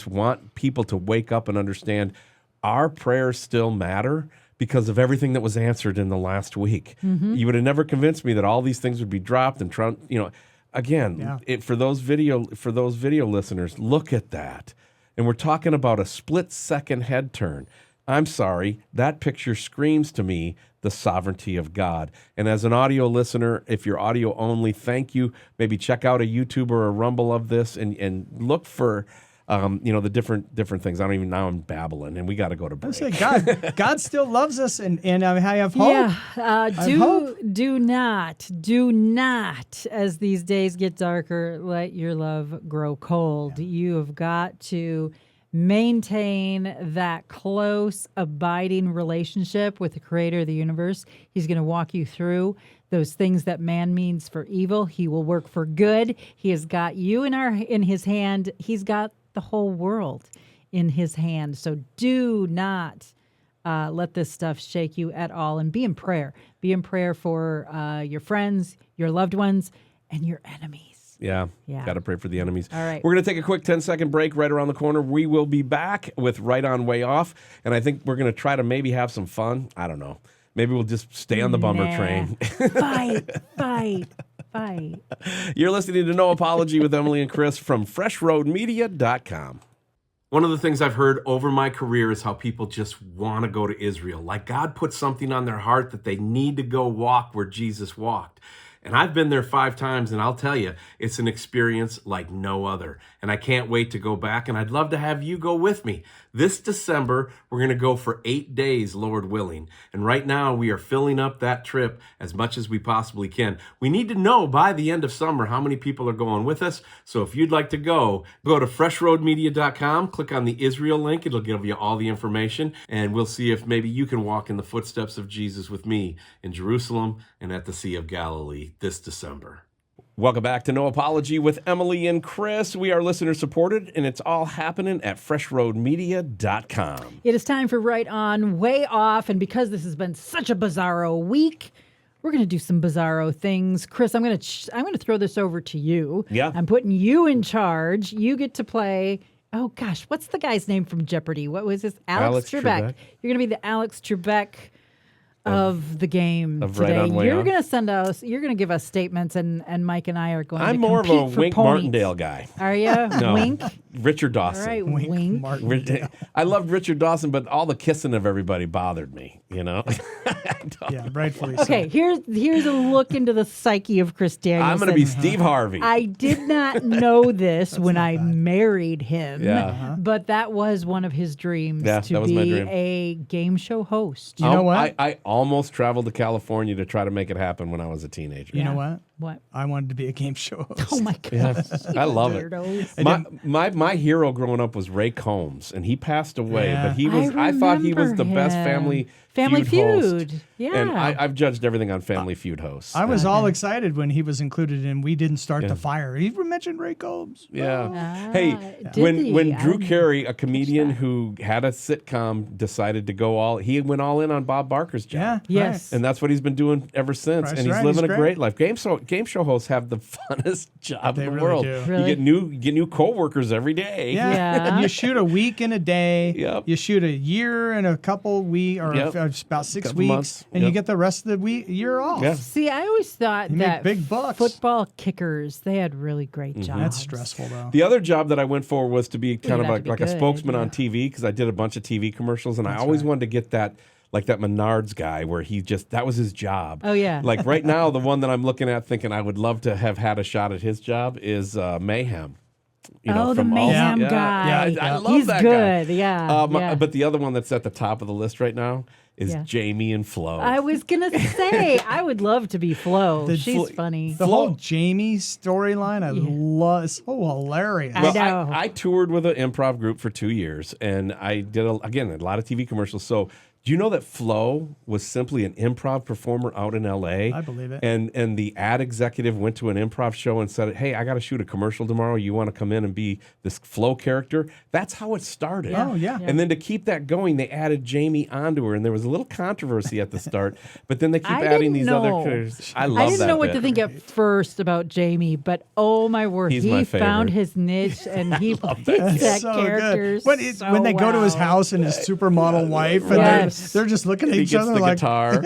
want people to wake up and understand our prayers still matter, because of everything that was answered in the last week. You would have never convinced me that all these things would be dropped and Trump, again, for those video listeners, look at that. And we're talking about a split-second head turn. I'm sorry, that picture screams to me the sovereignty of God. And as an audio listener, if you're audio only, thank you. Maybe check out a YouTube or a Rumble of this and look for the different things. I don't even now I'm babbling, and we got to go to break. I say God still loves us, and I have hope. Yeah, do not, as these days get darker, let your love grow cold. Yeah. You have got to maintain that close, abiding relationship with the creator of the universe. He's going to walk you through those things that man means for evil. He will work for good. He has got you in his hand. He's got the whole world in his hand. So do not let this stuff shake you at all, and be in prayer. Be in prayer for your friends, your loved ones, and your enemies. Yeah. Got to pray for the enemies. All right. We're going to take a quick 10-second break right around the corner. We will be back with Right On Way Off, and I think we're going to try to maybe have some fun. I don't know. Maybe we'll just stay on the bummer train. Fight. You're listening to No Apology with Emilee and Chris from FreshRoadMedia.com. One of the things I've heard over my career is how people just want to go to Israel. Like God put something on their heart that they need to go walk where Jesus walked. And I've been there 5 times, and I'll tell you, it's an experience like no other. And I can't wait to go back, and I'd love to have you go with me. This December, we're going to go for 8 days, Lord willing. And right now, we are filling up that trip as much as we possibly can. We need to know by the end of summer how many people are going with us. So if you'd like to go to freshroadmedia.com, click on the Israel link. It'll give you all the information, and we'll see if maybe you can walk in the footsteps of Jesus with me in Jerusalem and at the Sea of Galilee this December. Welcome back to No Apology with Emilee and Chris. We are listener supported, and it's all happening at freshroadmedia.com. It is time for Right On Way Off, and because this has been such a bizarro week, we're going to do some bizarro things. Chris, I'm going to throw this over to you. Yeah. I'm putting you in charge. You get to play. Oh gosh, what's the guy's name from Jeopardy? What was this? Alex Trebek. You're going to be the Alex Trebek of the game today. Right On Way You're Off. going to you're going to give us statements, and Mike and I are going I'm to more of compete a for Wink points. Martindale guy. Are you? No. Wink? Richard Dawson. All right, Wink. Martindale. I loved Richard Dawson, but all the kissing of everybody bothered me, Yeah, rightfully so. Okay, here's a look into the psyche of Chris Danielson. I'm going to be Steve Harvey. I did not know this when I married him, but that was one of his dreams Yeah, to that was my be dream. a game show host. You know what? I almost traveled to California to try to make it happen when I was a teenager. You know what? What? I wanted to be a game show host. Oh my God. I love it. My hero growing up was Ray Combs, and he passed away. Yeah. But he was I thought he was the remember best him. Family Feud. host. Yeah. And I've judged everything on Family Feud hosts. I was all excited when he was included and we didn't start the fire. He mentioned Ray Combs. Yeah. Hey, did he? when Drew I Carey, a comedian who had a sitcom, decided to go he went all in on Bob Barker's job. Yeah. Yes. And that's what he's been doing ever since. Price and he's Right, living he's a great life. Game show hosts have the funnest job They in the really world. do. Really? You get new coworkers every day. Yeah. And you shoot a week in a day. Yep. You shoot a year and a couple weeks, or Yep. about 6 Couple weeks, months. and Yep. you get the rest of the year off. Yeah. See, I always thought You make that big bucks. football kickers, they had really great jobs. That's stressful, though. The other job that I went for was to be kind you'd of have to be like a good, spokesman on yeah. TV, because I did a bunch of TV commercials, and I always wanted to get that, like that Menards guy where that was his job. Oh, yeah. Like right now, the one that I'm looking at thinking I would love to have had a shot at his job is Mayhem. The from Mayhem All- guy. Yeah, I love He's that good. guy. Yeah. But the other one that's at the top of the list right now is Yeah. Jamie and Flo. I was going to say, I would love to be Flo. She's funny. The whole Jamie storyline, I love. It's so hilarious. I know. I toured with an improv group for 2 years, and I did, a lot of TV commercials. So do you know that Flo was simply an improv performer out in L.A.? I believe it. And the ad executive went to an improv show and said, hey, I got to shoot a commercial tomorrow. You want to come in and be this Flo character? That's how it started. Yeah. Oh, yeah. And then to keep that going, they added Jamie onto her, and there was a little controversy at the start, but then they keep adding these other characters. I love that I didn't know what bit. to think at first about Jamie, but oh my word, He's he my found favorite. his niche and he plays It's that so character good. When they go to his well. house and his supermodel wife, and Yes. course. They're just looking at He each gets other the like, guitar.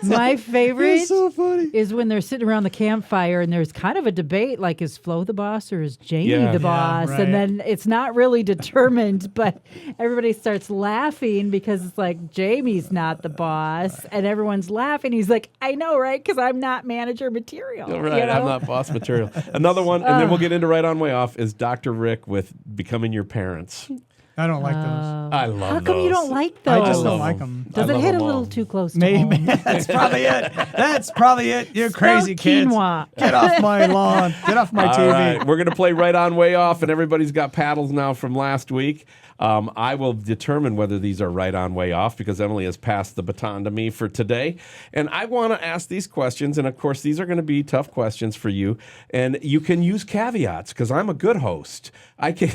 My favorite it's so funny. is when they're sitting around the campfire and there's kind of a debate, like, is Flo the boss or is Jamie Yeah. the Yeah, boss? right. And then it's not really determined, but everybody starts laughing because it's like Jamie's not the boss, and everyone's laughing. He's like, I know, right? Because I'm not manager material. Right, you know? I'm not boss material. Another one, and then we'll get into right on way off, is Dr. Rick with Becoming Your Parents. I don't like those. I love How come you don't like those? I just don't love like them. them. Does I it love hit a them little all. too close to Maybe. home? That's probably it. That's probably it. You crazy kids. Quinoa. Get off my lawn. Get off my All TV. right, we're going to play right on way off, and everybody's got paddles now from last week. I will determine whether these are right on way off because Emilee has passed the baton to me for today. And I want to ask these questions, and of course, these are going to be tough questions for you. And you can use caveats because I'm a good host. I can.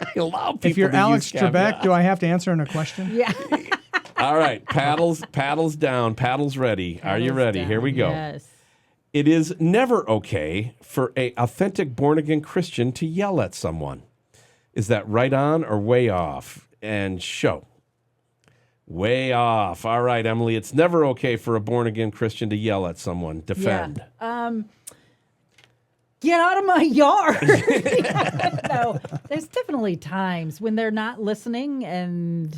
I allow people If you're to Alex use caveats. Trebek, do I have to answer in a question? Yeah. All right, paddles down, paddles ready. Are you ready? Here we go. Yes. It is never okay for an authentic born-again Christian to yell at someone. Is that right on or way off? And show. Way off. All right, Emilee, it's never okay for a born-again Christian to yell at someone. Defend. Get out of my yard. No, there's definitely times when they're not listening and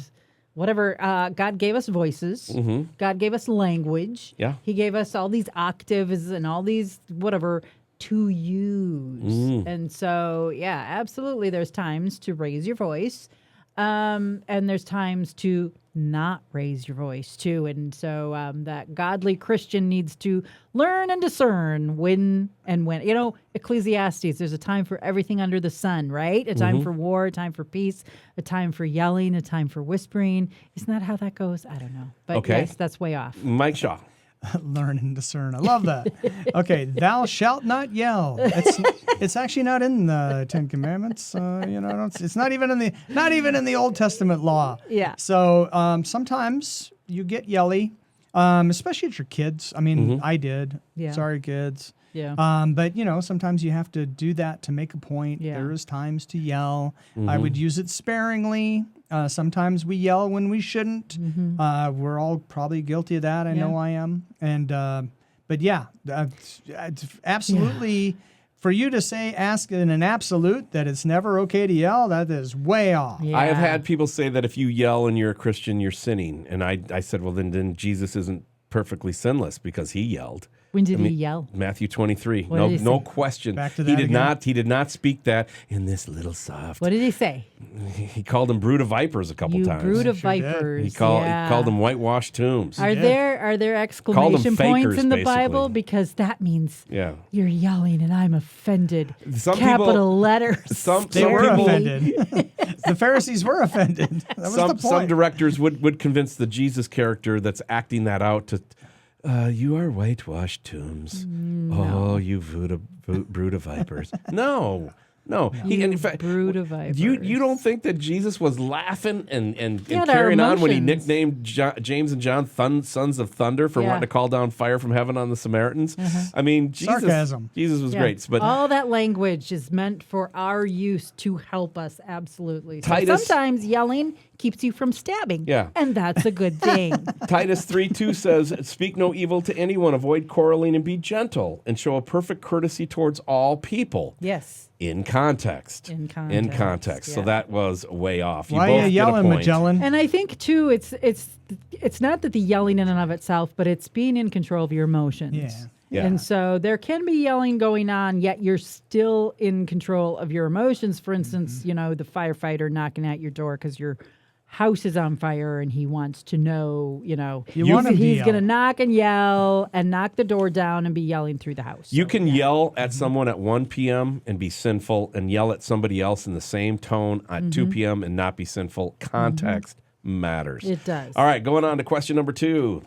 whatever. God gave us voices. God gave us language. Yeah. He gave us all these octaves and all these whatever to use. And so, yeah, absolutely. There's times to raise your voice. And there's times to not raise your voice too. And so that godly Christian needs to learn and discern when and when. You know, Ecclesiastes, there's a time for everything under the sun, right? A time for war, a time for peace, a time for yelling, a time for whispering. Isn't that how that goes? I don't know. But Okay. yes, that's way off. Mike Shaw. Learn and discern. I love that. Okay, thou shalt not yell. It's actually not in the Ten Commandments. It's not even in the Old Testament law. Yeah. So sometimes you get yelly, especially at your kids. I mean, I did. Yeah. Sorry, kids. Yeah. But sometimes you have to do that to make a point. Yeah. There is times to yell. I would use it sparingly. Sometimes we yell when we shouldn't. We're all probably guilty of that. I know I am. And but yeah, it's absolutely. For you to ask in an absolute that it's never okay to yell, that is way off. Yeah. I have had people say that if you yell and you're a Christian, you're sinning. And I said, well, then Jesus isn't perfectly sinless because he yelled. When did he yell? Matthew 23. What did he No say? question. Back to He that did again. not. He did not speak that in this little soft. What did he say? He called them brood of vipers a couple You times. brood of Sure did. vipers. He called them whitewashed tombs. Are there Called exclamation them points fakers, in the basically. Bible? Because that means Yeah. you're yelling and I'm offended. Some Capital people- letters. Some They were people, offended. The Pharisees were offended. That was the point. Some directors would convince the Jesus character that's acting that out to, you are whitewashed tombs. Oh, you brood of vipers. No. He, and in fact, brood of vipers. You don't think that Jesus was laughing and Yeah, there are carrying on when he emotions. nicknamed James and John sons of thunder for Yeah. wanting to call down fire from heaven on the Samaritans? I mean, Sarcasm. Jesus was Yeah. great. But all that language is meant for our use to help us, absolutely. So Titus- sometimes yelling keeps you from stabbing. Yeah. And that's a good thing. Titus 3:2 says, speak no evil to anyone, avoid quarreling, and be gentle, and show a perfect courtesy towards all people. Yes. In context. In context, So yeah. that was way off. Why both are you get a yelling, point. Magellan? And I think too, it's not that the yelling in and of itself, but it's being in control of your emotions. Yeah. And so there can be yelling going on, yet you're still in control of your emotions. For instance, the firefighter knocking at your door because your house is on fire and he wants to know, You want him to he's yell. going to knock and yell and knock the door down and be yelling through the house. You can yell at someone at 1 p.m. and be sinful, and yell at somebody else in the same tone at 2 p.m. and not be sinful. Context matters. It does. All right, going on to question number 2.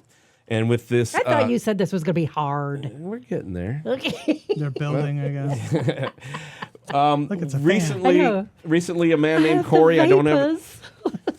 And with this, I thought you said this was going to be hard. we're getting there. Okay. They're building, I guess. Look, it's a fan. Recently, I know. recently, a man named Corey. I don't have.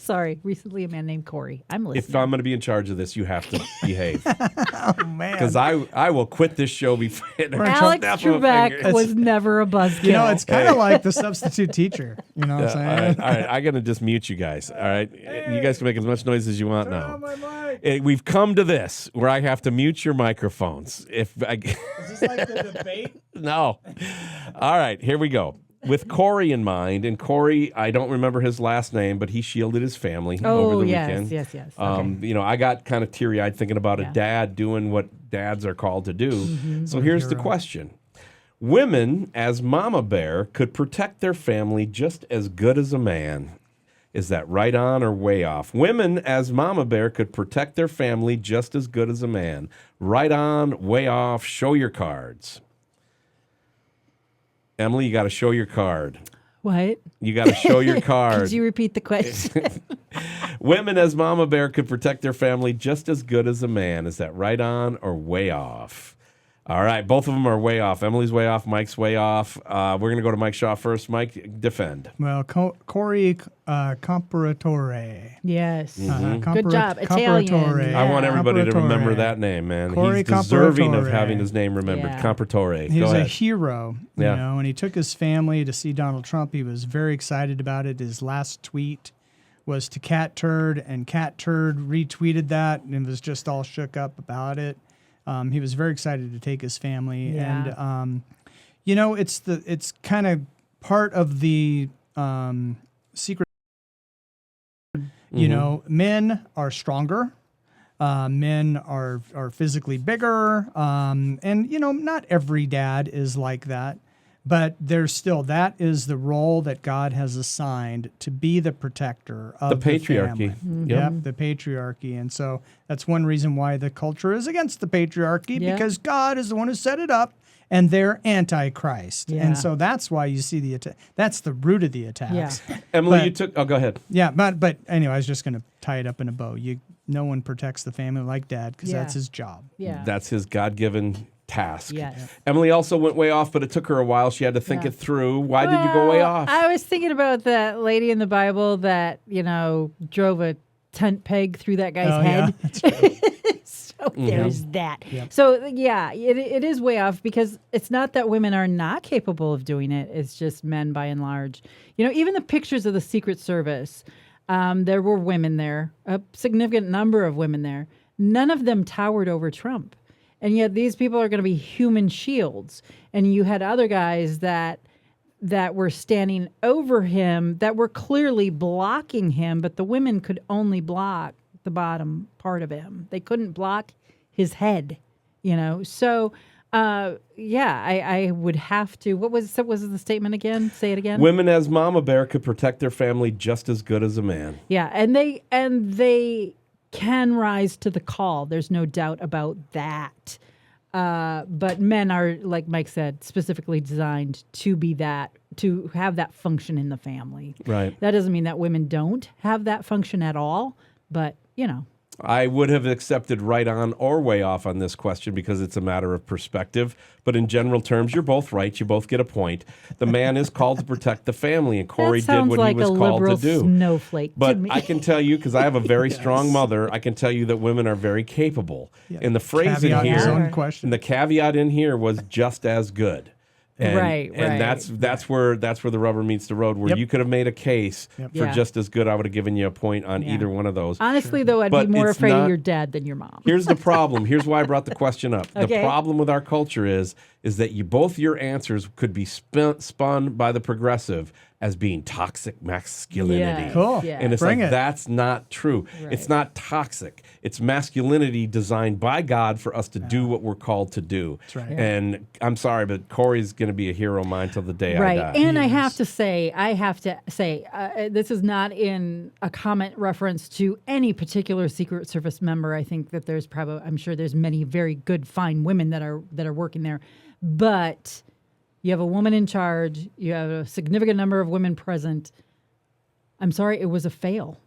Sorry. Recently, a man named Corey. I'm If listening. I'm going to be in charge of this, you have to behave. Oh man. Because I will quit this show before Alex Trebek was never a buzzkill. You know, it's kind of like the substitute teacher. You know what I'm All saying? right, I'm going to just mute you guys. All right. You guys can make as much noise as you want now. my mic. We've come to this where I have to mute your microphones. Is this like the debate? No. All right, here we go. With Corey in mind, and Corey, I don't remember his last name, but he shielded his family over the weekend. Yes. Okay. You know, I got kind of teary-eyed thinking about a dad doing what dads are called to do. Mm-hmm. So here's the question. Women, as mama bear, could protect their family just as good as a man. Is that right on or way off? Women, as mama bear, could protect their family just as good as a man. Right on, way off, show your cards. Emilee, you got to show your card. What? You got to show your card. Could you repeat the question? Women as mama bear could protect their family just as good as a man. Is that right on or way off? All right, both of them are way off. Emilee's way off. Mike's way off. We're going to go to Mike Shaw first. Mike, defend. Well, Corey Comparatore. Yes. Mm-hmm. Good job. Italian. Comparatore. I want everybody to Comparatore. remember that name, man. Corey He's deserving of Comparatore. having his name remembered. Yeah. Comparatore. He Go was a ahead. hero, you Yeah. know, and he took his family to see Donald Trump. He was very excited about it. His last tweet was to Cat Turd, and Cat Turd retweeted that and was just all shook up about it. He was very excited to take his family, Yeah. and you know, it's kind of part of the secret. You know, men are stronger. Men are physically bigger, and you know, not every dad is like that, but there's still, that is the role that God has assigned to be the protector of The patriarchy. family. Yep. Yep, the patriarchy, and so that's one reason why the culture is against the patriarchy, Yeah. because God is the one who set it up, and they're anti-Christ, Yeah. and so that's why you see the attack. That's the root of the attacks. Yeah. Emilee, But- you took. Oh, go ahead. Yeah, but anyway, I was just going to tie it up in a bow. No one protects the family like Dad, because Yeah. that's his job. Yeah. That's his God-given task. Yes. Emilee also went way off, but it took her a while. She had to think it through. Why did you go way Well, off? I was thinking about that lady in the Bible that, you know, drove a tent peg through that guy's Oh, head. yeah. That's right. So there's that. Yep. So, yeah, it is way off, because it's not that women are not capable of doing it. It's just men by and large. You know, even the pictures of the Secret Service, there were women there, a significant number of women there. None of them towered over Trump. And yet these people are going to be human shields. And you had other guys that were standing over him that were clearly blocking him, but the women could only block the bottom part of him. They couldn't block his head, you know. So, I would have to. What was the statement again? Say it again. Women as mama bear could protect their family just as good as a man. Yeah, and they can rise to the call. There's no doubt about that. But men are, like Mike said, specifically designed to be that, to have that function in the family. Right. That doesn't mean that women don't have that function at all, but, you know. I would have accepted right on or way off on this question because it's a matter of perspective. But in general terms, you're both right. You both get a point. The man is called to protect the family, and Corey That sounds did what like he was a called liberal to do. snowflake But to me. I can tell you, because I have a very strong mother, I can tell you that women are very capable. And the phrase Caveat in his here, own question. and the caveat in here was just as good. And, Right, and right. that's where the rubber meets the road. Where Yep. you could have made a case for Yeah. just as good. I would have given you a point on Yeah. either one of those. Honestly, though, I'd But be more it's afraid not- of your dad than your mom. Here's the problem. Here's why I brought the question up. The Okay. problem with our culture is that both your answers could be spun by the progressive as being toxic masculinity. Yes, Cool. yes. And it's Bring like, it. that's not true. It's not toxic. It's masculinity designed by God for us to do what we're called to do. That's right. And I'm sorry, but Corey's going to be a hero of mine till the day I die. And I have to say, this is not in a comment reference to any particular Secret Service member. I think that I'm sure there's many very good, fine women that are working there, but you have a woman in charge. You have a significant number of women present. I'm sorry, it was a fail.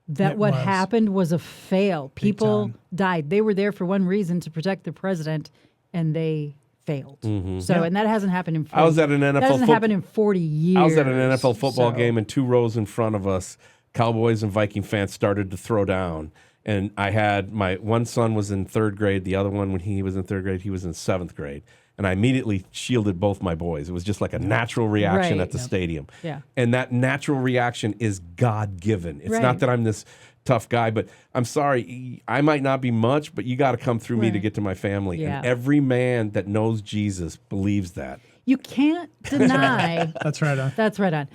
It What was. happened was a fail. People time. died. They were there for one reason, to protect the president, and they failed. Mm-hmm. So, and that hasn't happened in 40, I was at an that NFL hasn't football. happened in 40 years. I was at an NFL football So- game, and 2 rows in front of us, Cowboys and Viking fans started to throw down. And I had my one son was in 3rd grade. The other one, when he was in 3rd grade, he was in 7th grade. And I immediately shielded both my boys. It was just like a natural reaction Right. at the stadium. Yeah. And that natural reaction is God-given. It's Right. not that I'm this tough guy, but I'm sorry, I might not be much, but you got to come through me to Right. get to my family. Yeah. And every man that knows Jesus believes that. You can't deny. That's right on. That's right on.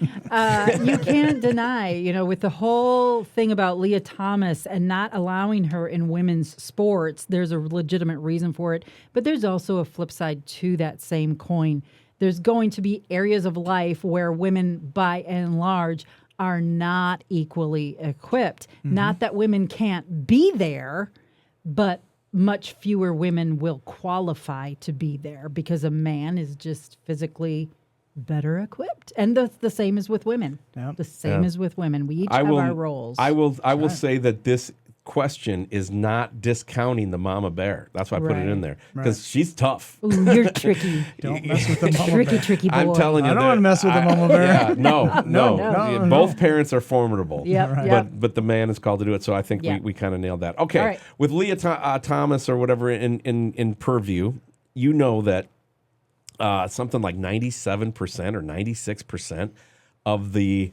You can't deny, with the whole thing about Leah Thomas and not allowing her in women's sports, there's a legitimate reason for it. But there's also a flip side to that same coin. There's going to be areas of life where women, by and large, are not equally equipped. Not that women can't be there, but much fewer women will qualify to be there because a man is just physically better equipped. And the same is with women. Yep. The same is with women. We each have our roles. I will say that this question is not discounting the mama bear. That's why I put it in there, because she's tough. Ooh, you're tricky. Don't mess with the mama tricky, bear. tricky boy. I'm telling you, I don't want to mess with the mama bear. Yeah, no. No. Both parents are formidable. Yep, Right. yep. But the man is called to do it. So I think Yeah. we kind of nailed that. Okay, All right. with Leah Thomas or whatever in purview, you know that something like 97% or 96% of the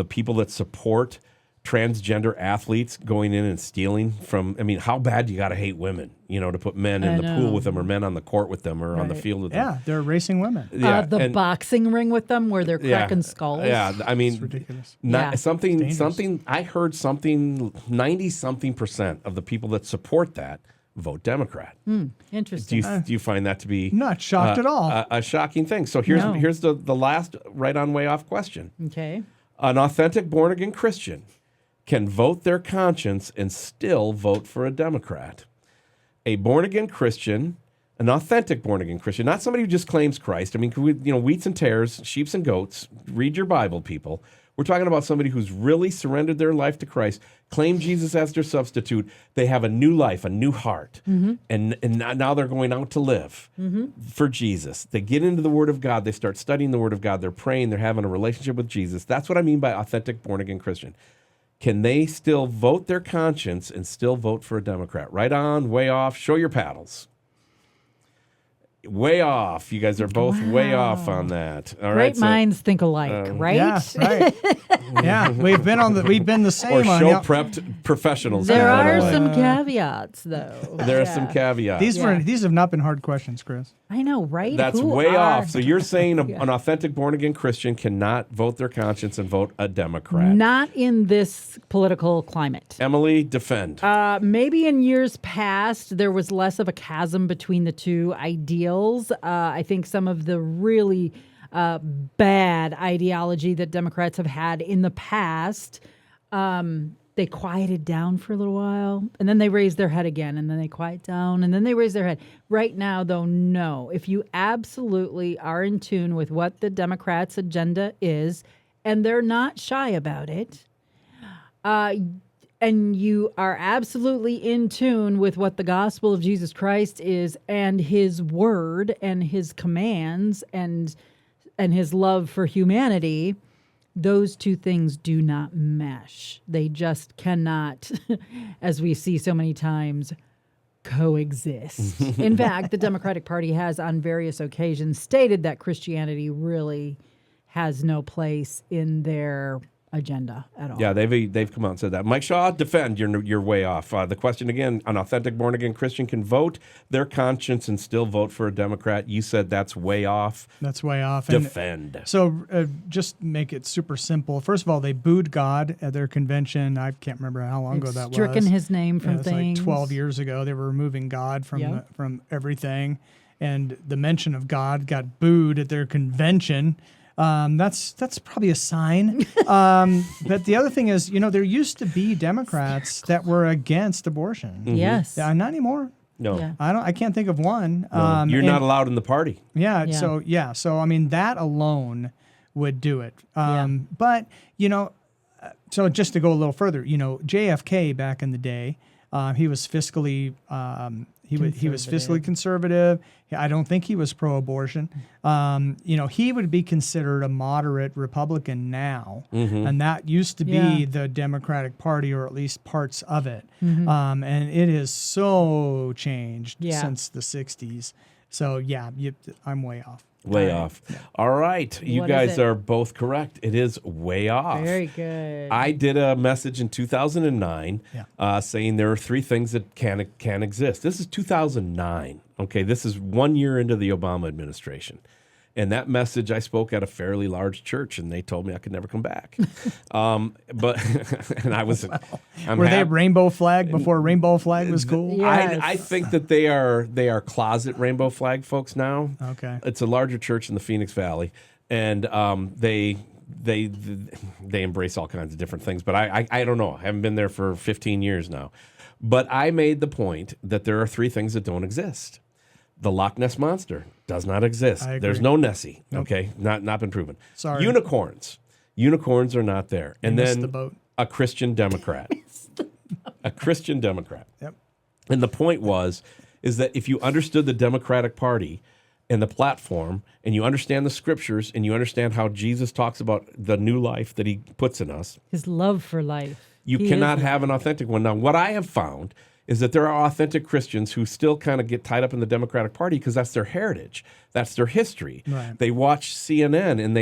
people that support transgender athletes going in and stealing from, how bad you got to hate women, to put men in the pool with them or men on the court with them or on the field with them. Yeah, they're racing women. The boxing ring with them where they're cracking skulls. Yeah, It's ridiculous. Something I heard 90-something% of the people that support that vote Democrat. Interesting. Do you find that to be Not shocked at all. a shocking thing? So here's the last right on way off question. Okay. An authentic born again Christian can vote their conscience and still vote for a Democrat. A born again Christian, an authentic born again Christian, not somebody who just claims Christ. Wheats and tares, sheep and goats. Read your Bible, people. We're talking about somebody who's really surrendered their life to Christ, claimed Jesus as their substitute. They have a new life, a new heart, and now they're going out to live for Jesus. They get into the Word of God. They start studying the Word of God. They're praying. They're having a relationship with Jesus. That's what I mean by authentic born again Christian. Can they still vote their conscience and still vote for a Democrat? Right on, way off. Show your paddles. Way off. You guys are both way off on that. All right. Great minds think alike, right? Yeah, right. Yeah, we've been the same Or on show yeah. prepped professionals. There by the are way. some caveats, though. There are some caveats. These have not been hard questions, Chris. I know, right? That's Who way are- off. So you're saying an authentic born again Christian cannot vote their conscience and vote a Democrat. Not in this political climate. Emilee, defend. Maybe in years past, there was less of a chasm between the two ideals. I think some of the really bad ideology that Democrats have had in the past, they quieted down for a little while, and then they raised their head again, and then they quiet down, and then they raise their head. Right now, though, no. If you absolutely are in tune with what the Democrats' agenda is, and they're not shy about it, and you are absolutely in tune with what the gospel of Jesus Christ is and his word and his commands and his love for humanity, those two things do not mesh. They just cannot, as we see so many times, coexist. In fact, the Democratic Party has on various occasions stated that Christianity really has no place in their agenda at all. Yeah, they've come out and said that. Mike Shaw, defend. You're way off. The question again: an authentic born again Christian can vote their conscience and still vote for a Democrat. You said that's way off. That's way off. Defend. So just make it super simple. First of all, they booed God at their convention. I can't remember how long ago that was. Stricken his name from it's things. like 12 years ago. They were removing God from from everything, and the mention of God got booed at their convention. That's probably a sign. But the other thing is, there used to be Democrats that were against abortion. Yes. Yeah, not anymore. No. Yeah. I can't think of one. No, you're not allowed in the party. Yeah. Yeah. So I mean, that alone would do it. But so just to go a little further, JFK back in the day, He was fiscally he was fiscally conservative. I don't think he was pro-abortion. He would be considered a moderate Republican now, and that used to be the Democratic Party, or at least parts of it. And it is so changed since the '60s. So I'm way off. Way off. All right. You What guys is it? are both correct. It is way off. Very good. I did a message in 2009 saying there are three things that can exist. This is 2009. Okay, this is 1 year into the Obama administration. And that message, I spoke at a fairly large church, and they told me I could never come back. But and I was, Were they rainbow flag before rainbow flag was cool? Yes. I think that they are closet rainbow flag folks now. Okay. It's a larger church in the Phoenix Valley, and they embrace all kinds of different things. But I don't know. I haven't been there for 15 years now. But I made the point that there are three things that don't exist. The Loch Ness Monster does not exist. I agree. There's no Nessie. Okay, not been proven. Sorry. Unicorns are not there. And missed then the boat. a Christian Democrat. A Christian Democrat. Yep. And the point is that if you understood the Democratic Party and the platform, and you understand the scriptures, and you understand how Jesus talks about the new life that he puts in us, His love for life. you He cannot is have an authentic one. Now, what I have found is that there are authentic Christians who still kind of get tied up in the Democratic Party because that's their heritage. That's their history. Right. They watch CNN, and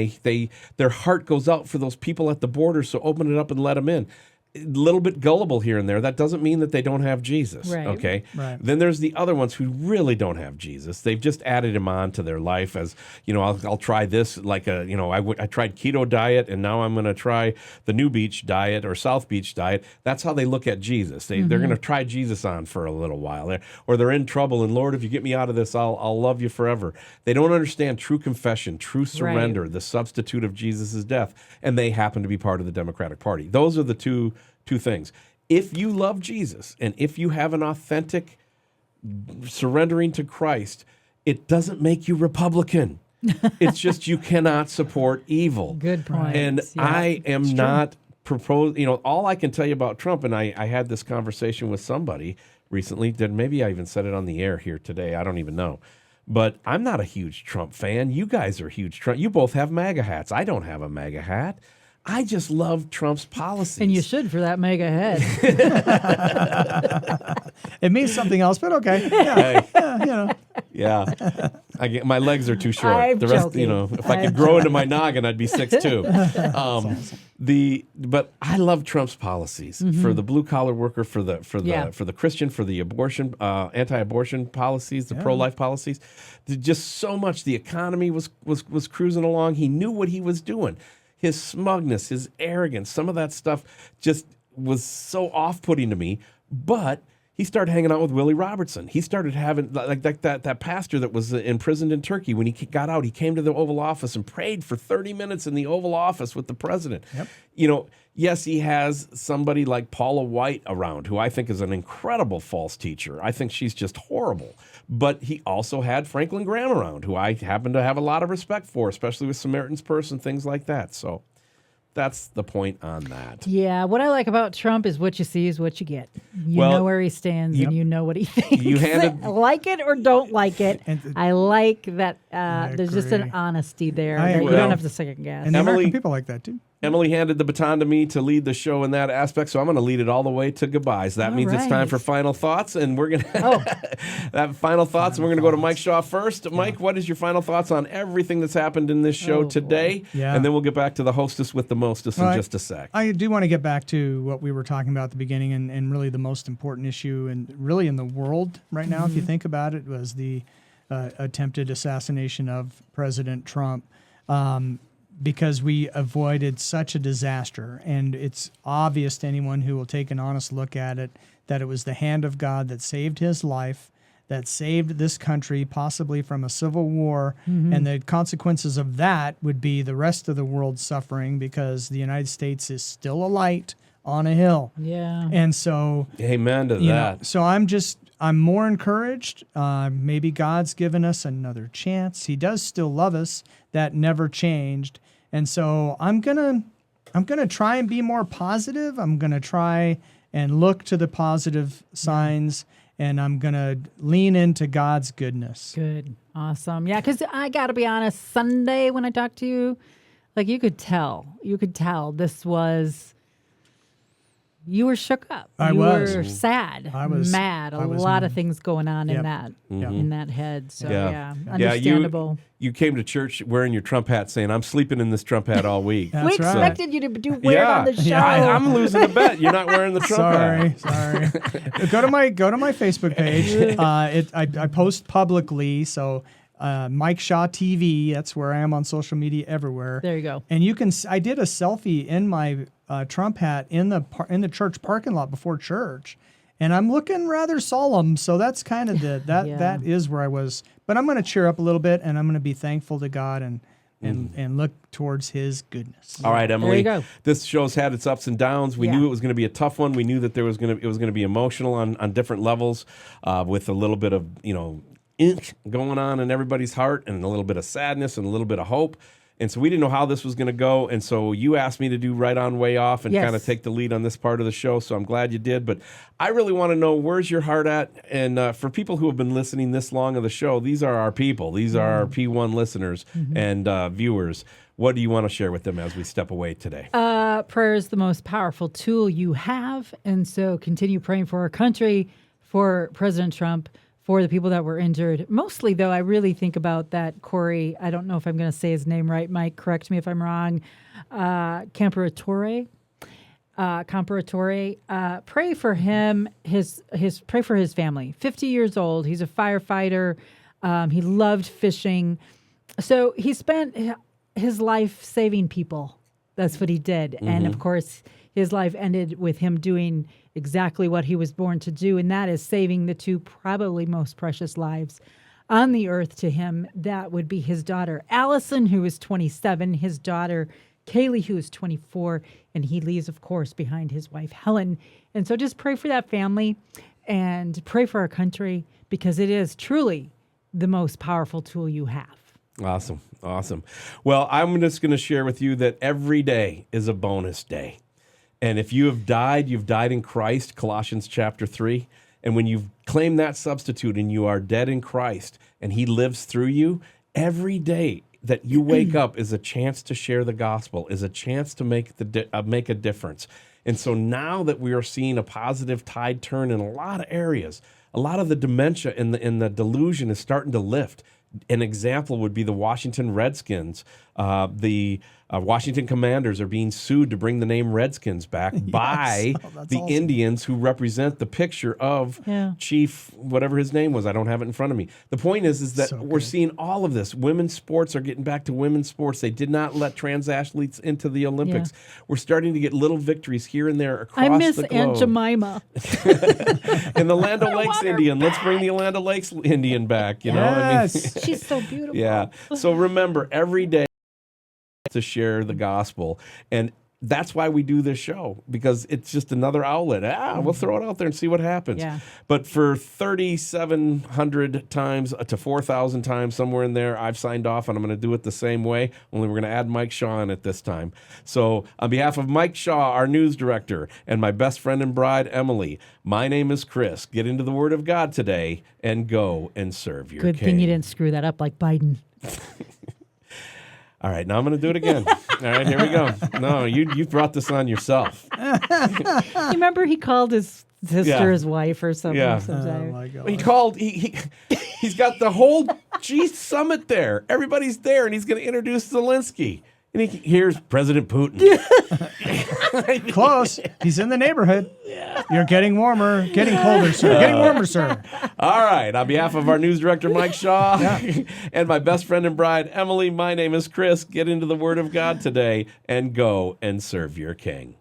their heart goes out for those people at the border, so open it up and let them in. A little bit gullible here and there. That doesn't mean that they don't have Jesus. Right. Okay. Right. Then there's the other ones who really don't have Jesus. They've just added him on to their life as, I'll try this I tried keto diet, and now I'm going to try the New Beach diet or South Beach diet. That's how they look at Jesus. They're going to try Jesus on for a little while, or they're in trouble. And Lord, if you get me out of this, I'll love you forever. They don't understand true confession, true surrender, the substitute of Jesus' death, and they happen to be part of the Democratic Party. Those are the two things. If you love Jesus and if you have an authentic surrendering to Christ, it doesn't make you Republican. It's just you cannot support evil. Good point. And Yeah, I am not proposing, all I can tell you about Trump, and I had this conversation with somebody recently, that maybe I even said it on the air here today, I don't even know. But I'm not a huge Trump fan. You guys are huge Trump. You both have MAGA hats. I don't have a MAGA hat. I just love Trump's policies. And you should for that mega head. It means something else, but okay. Yeah. My legs are too short. I'm the rest, joking. If I could grow into my noggin, I'd be 6'2". But I love Trump's policies for the blue collar worker, for the Christian, for the abortion, anti-abortion policies, the pro-life policies. Just so much. The economy was cruising along. He knew what he was doing. His smugness, his arrogance, some of that stuff just was so off-putting to me. But he started hanging out with Willie Robertson. He started having, like that pastor that was imprisoned in Turkey. When he got out, he came to the Oval Office and prayed for 30 minutes in the Oval Office with the president. Yep. Yes, he has somebody like Paula White around, who I think is an incredible false teacher. I think she's just horrible. But he also had Franklin Graham around, who I happen to have a lot of respect for, especially with Samaritan's Purse and things like that. So that's the point on that. Yeah, what I like about Trump is what you see is what you get. You know where he stands, and you know what he thinks. You handed, like it or don't like it. I like that there's just an agree. honesty there I that you agree. don't have to second guess. And the American Emily- people like that too. Emilee handed the baton to me to lead the show in that aspect, so I'm going to lead it all the way to goodbyes. That All means it's time right. for final thoughts, and we're going to that final thoughts, and we're going to go to Mike Shaw first. Mike, what is your final thoughts on everything that's happened in this show today? Yeah. And then we'll get back to the hostess with the mostess in just a sec. I do want to get back to what we were talking about at the beginning, and really the most important issue, and really in the world right now, if you think about it, was the attempted assassination of President Trump. Because we avoided such a disaster. And it's obvious to anyone who will take an honest look at it that it was the hand of God that saved his life, that saved this country possibly from a civil war. And the consequences of that would be the rest of the world suffering, because the United States is still a light on a hill. Yeah. And so, Amen to you know, that. so I'm more encouraged. Maybe God's given us another chance. He does still love us. That never changed. And so I'm gonna try and be more positive. I'm gonna try and look to the positive signs, and I'm going to lean into God's goodness. Good. Awesome. Yeah, because I got to be honest, Sunday when I talked to you, like you could tell this was, you were shook up. I you was. were sad, I was mad. I A was lot of mad. things going on in Yep. that Yep. in that head. So Yeah. understandable. You came to church wearing your Trump hat saying, I'm sleeping in this Trump hat all week. That's we right. expected you to wear it on the show. I'm losing a bet. You're not wearing the Trump hat. Sorry. Go to my Facebook page. I post publicly, so Mike Shaw TV. That's where I am on social media everywhere. There you go. And you can. I did a selfie in my Trump hat in the church parking lot before church, and I'm looking rather solemn. So that's kind of that is where I was. But I'm going to cheer up a little bit, and I'm going to be thankful to God and look towards His goodness. All right, Emilee. There you go. This show's had its ups and downs. We knew it was going to be a tough one. We knew that it was going to be emotional on different levels, with a little bit of ink going on in everybody's heart, and a little bit of sadness and a little bit of hope. And so we didn't know how this was going to go. And so you asked me to do Right On Way Off and kind of take the lead on this part of the show. So I'm glad you did. But I really want to know, where's your heart at? And for people who have been listening this long of the show, these are our people. These are our P1 listeners and viewers. What do you want to share with them as we step away today? Prayer is the most powerful tool you have. And so continue praying for our country, for President Trump, for the people that were injured. Mostly, though, I really think about that Corey, I don't know if I'm going to say his name right, Mike, correct me if I'm wrong, Comparatore. Pray for him, pray for his family. 50 years old, he's a firefighter, he loved fishing. So he spent his life saving people. That's what he did. And of course, his life ended with him doing exactly what he was born to do, and that is saving the two probably most precious lives on the earth to him. That would be his daughter, Allison, who is 27, his daughter, Kaylee, who is 24, and he leaves, of course, behind his wife, Helen. And so just pray for that family and pray for our country, because it is truly the most powerful tool you have. Awesome. Well, I'm just going to share with you that every day is a bonus day. And if you have died, you've died in Christ, Colossians chapter 3. And when you've claimed that substitute and you are dead in Christ and He lives through you, every day that you wake up is a chance to share the gospel, is a chance to make a difference. And so now that we are seeing a positive tide turn in a lot of areas, a lot of the dementia and the delusion is starting to lift. An example would be the Washington Redskins. The Washington Commanders are being sued to bring the name Redskins back by the awesome. Indians who represent the picture of Chief, whatever his name was. I don't have it in front of me. The point is that we're seeing all of this. Women's sports are getting back to women's sports. They did not let trans athletes into the Olympics. We're starting to get little victories here and there across the globe. I miss Aunt Jemima. And the Land O'Lakes Indian. Let's bring the Land O'Lakes Indian back. You know, Yes. She's so beautiful. Yeah. So remember, every day to share the gospel. And that's why we do this show, because it's just another outlet. We'll throw it out there and see what happens. Yeah. But for 3,700 times to 4,000 times, somewhere in there, I've signed off, and I'm going to do it the same way, only we're going to add Mike Shaw in it this time. So on behalf of Mike Shaw, our news director, and my best friend and bride, Emilee, my name is Chris. Get into the Word of God today and go and serve your Good King. thing you didn't screw that up like Biden. All right, now I'm going to do it again. All right, here we go. No, you brought this on yourself. You remember he called his sister his wife or something? Yeah. Oh my God. He called. He's got the whole G summit there. Everybody's there, and he's going to introduce Zelensky. And here's President Putin. Close. He's in the neighborhood. You're getting warmer. Getting colder, sir. Getting warmer, sir. All right. On behalf of our news director, Mike Shaw, and my best friend and bride, Emilee, my name is Chris. Get into the Word of God today and go and serve your King.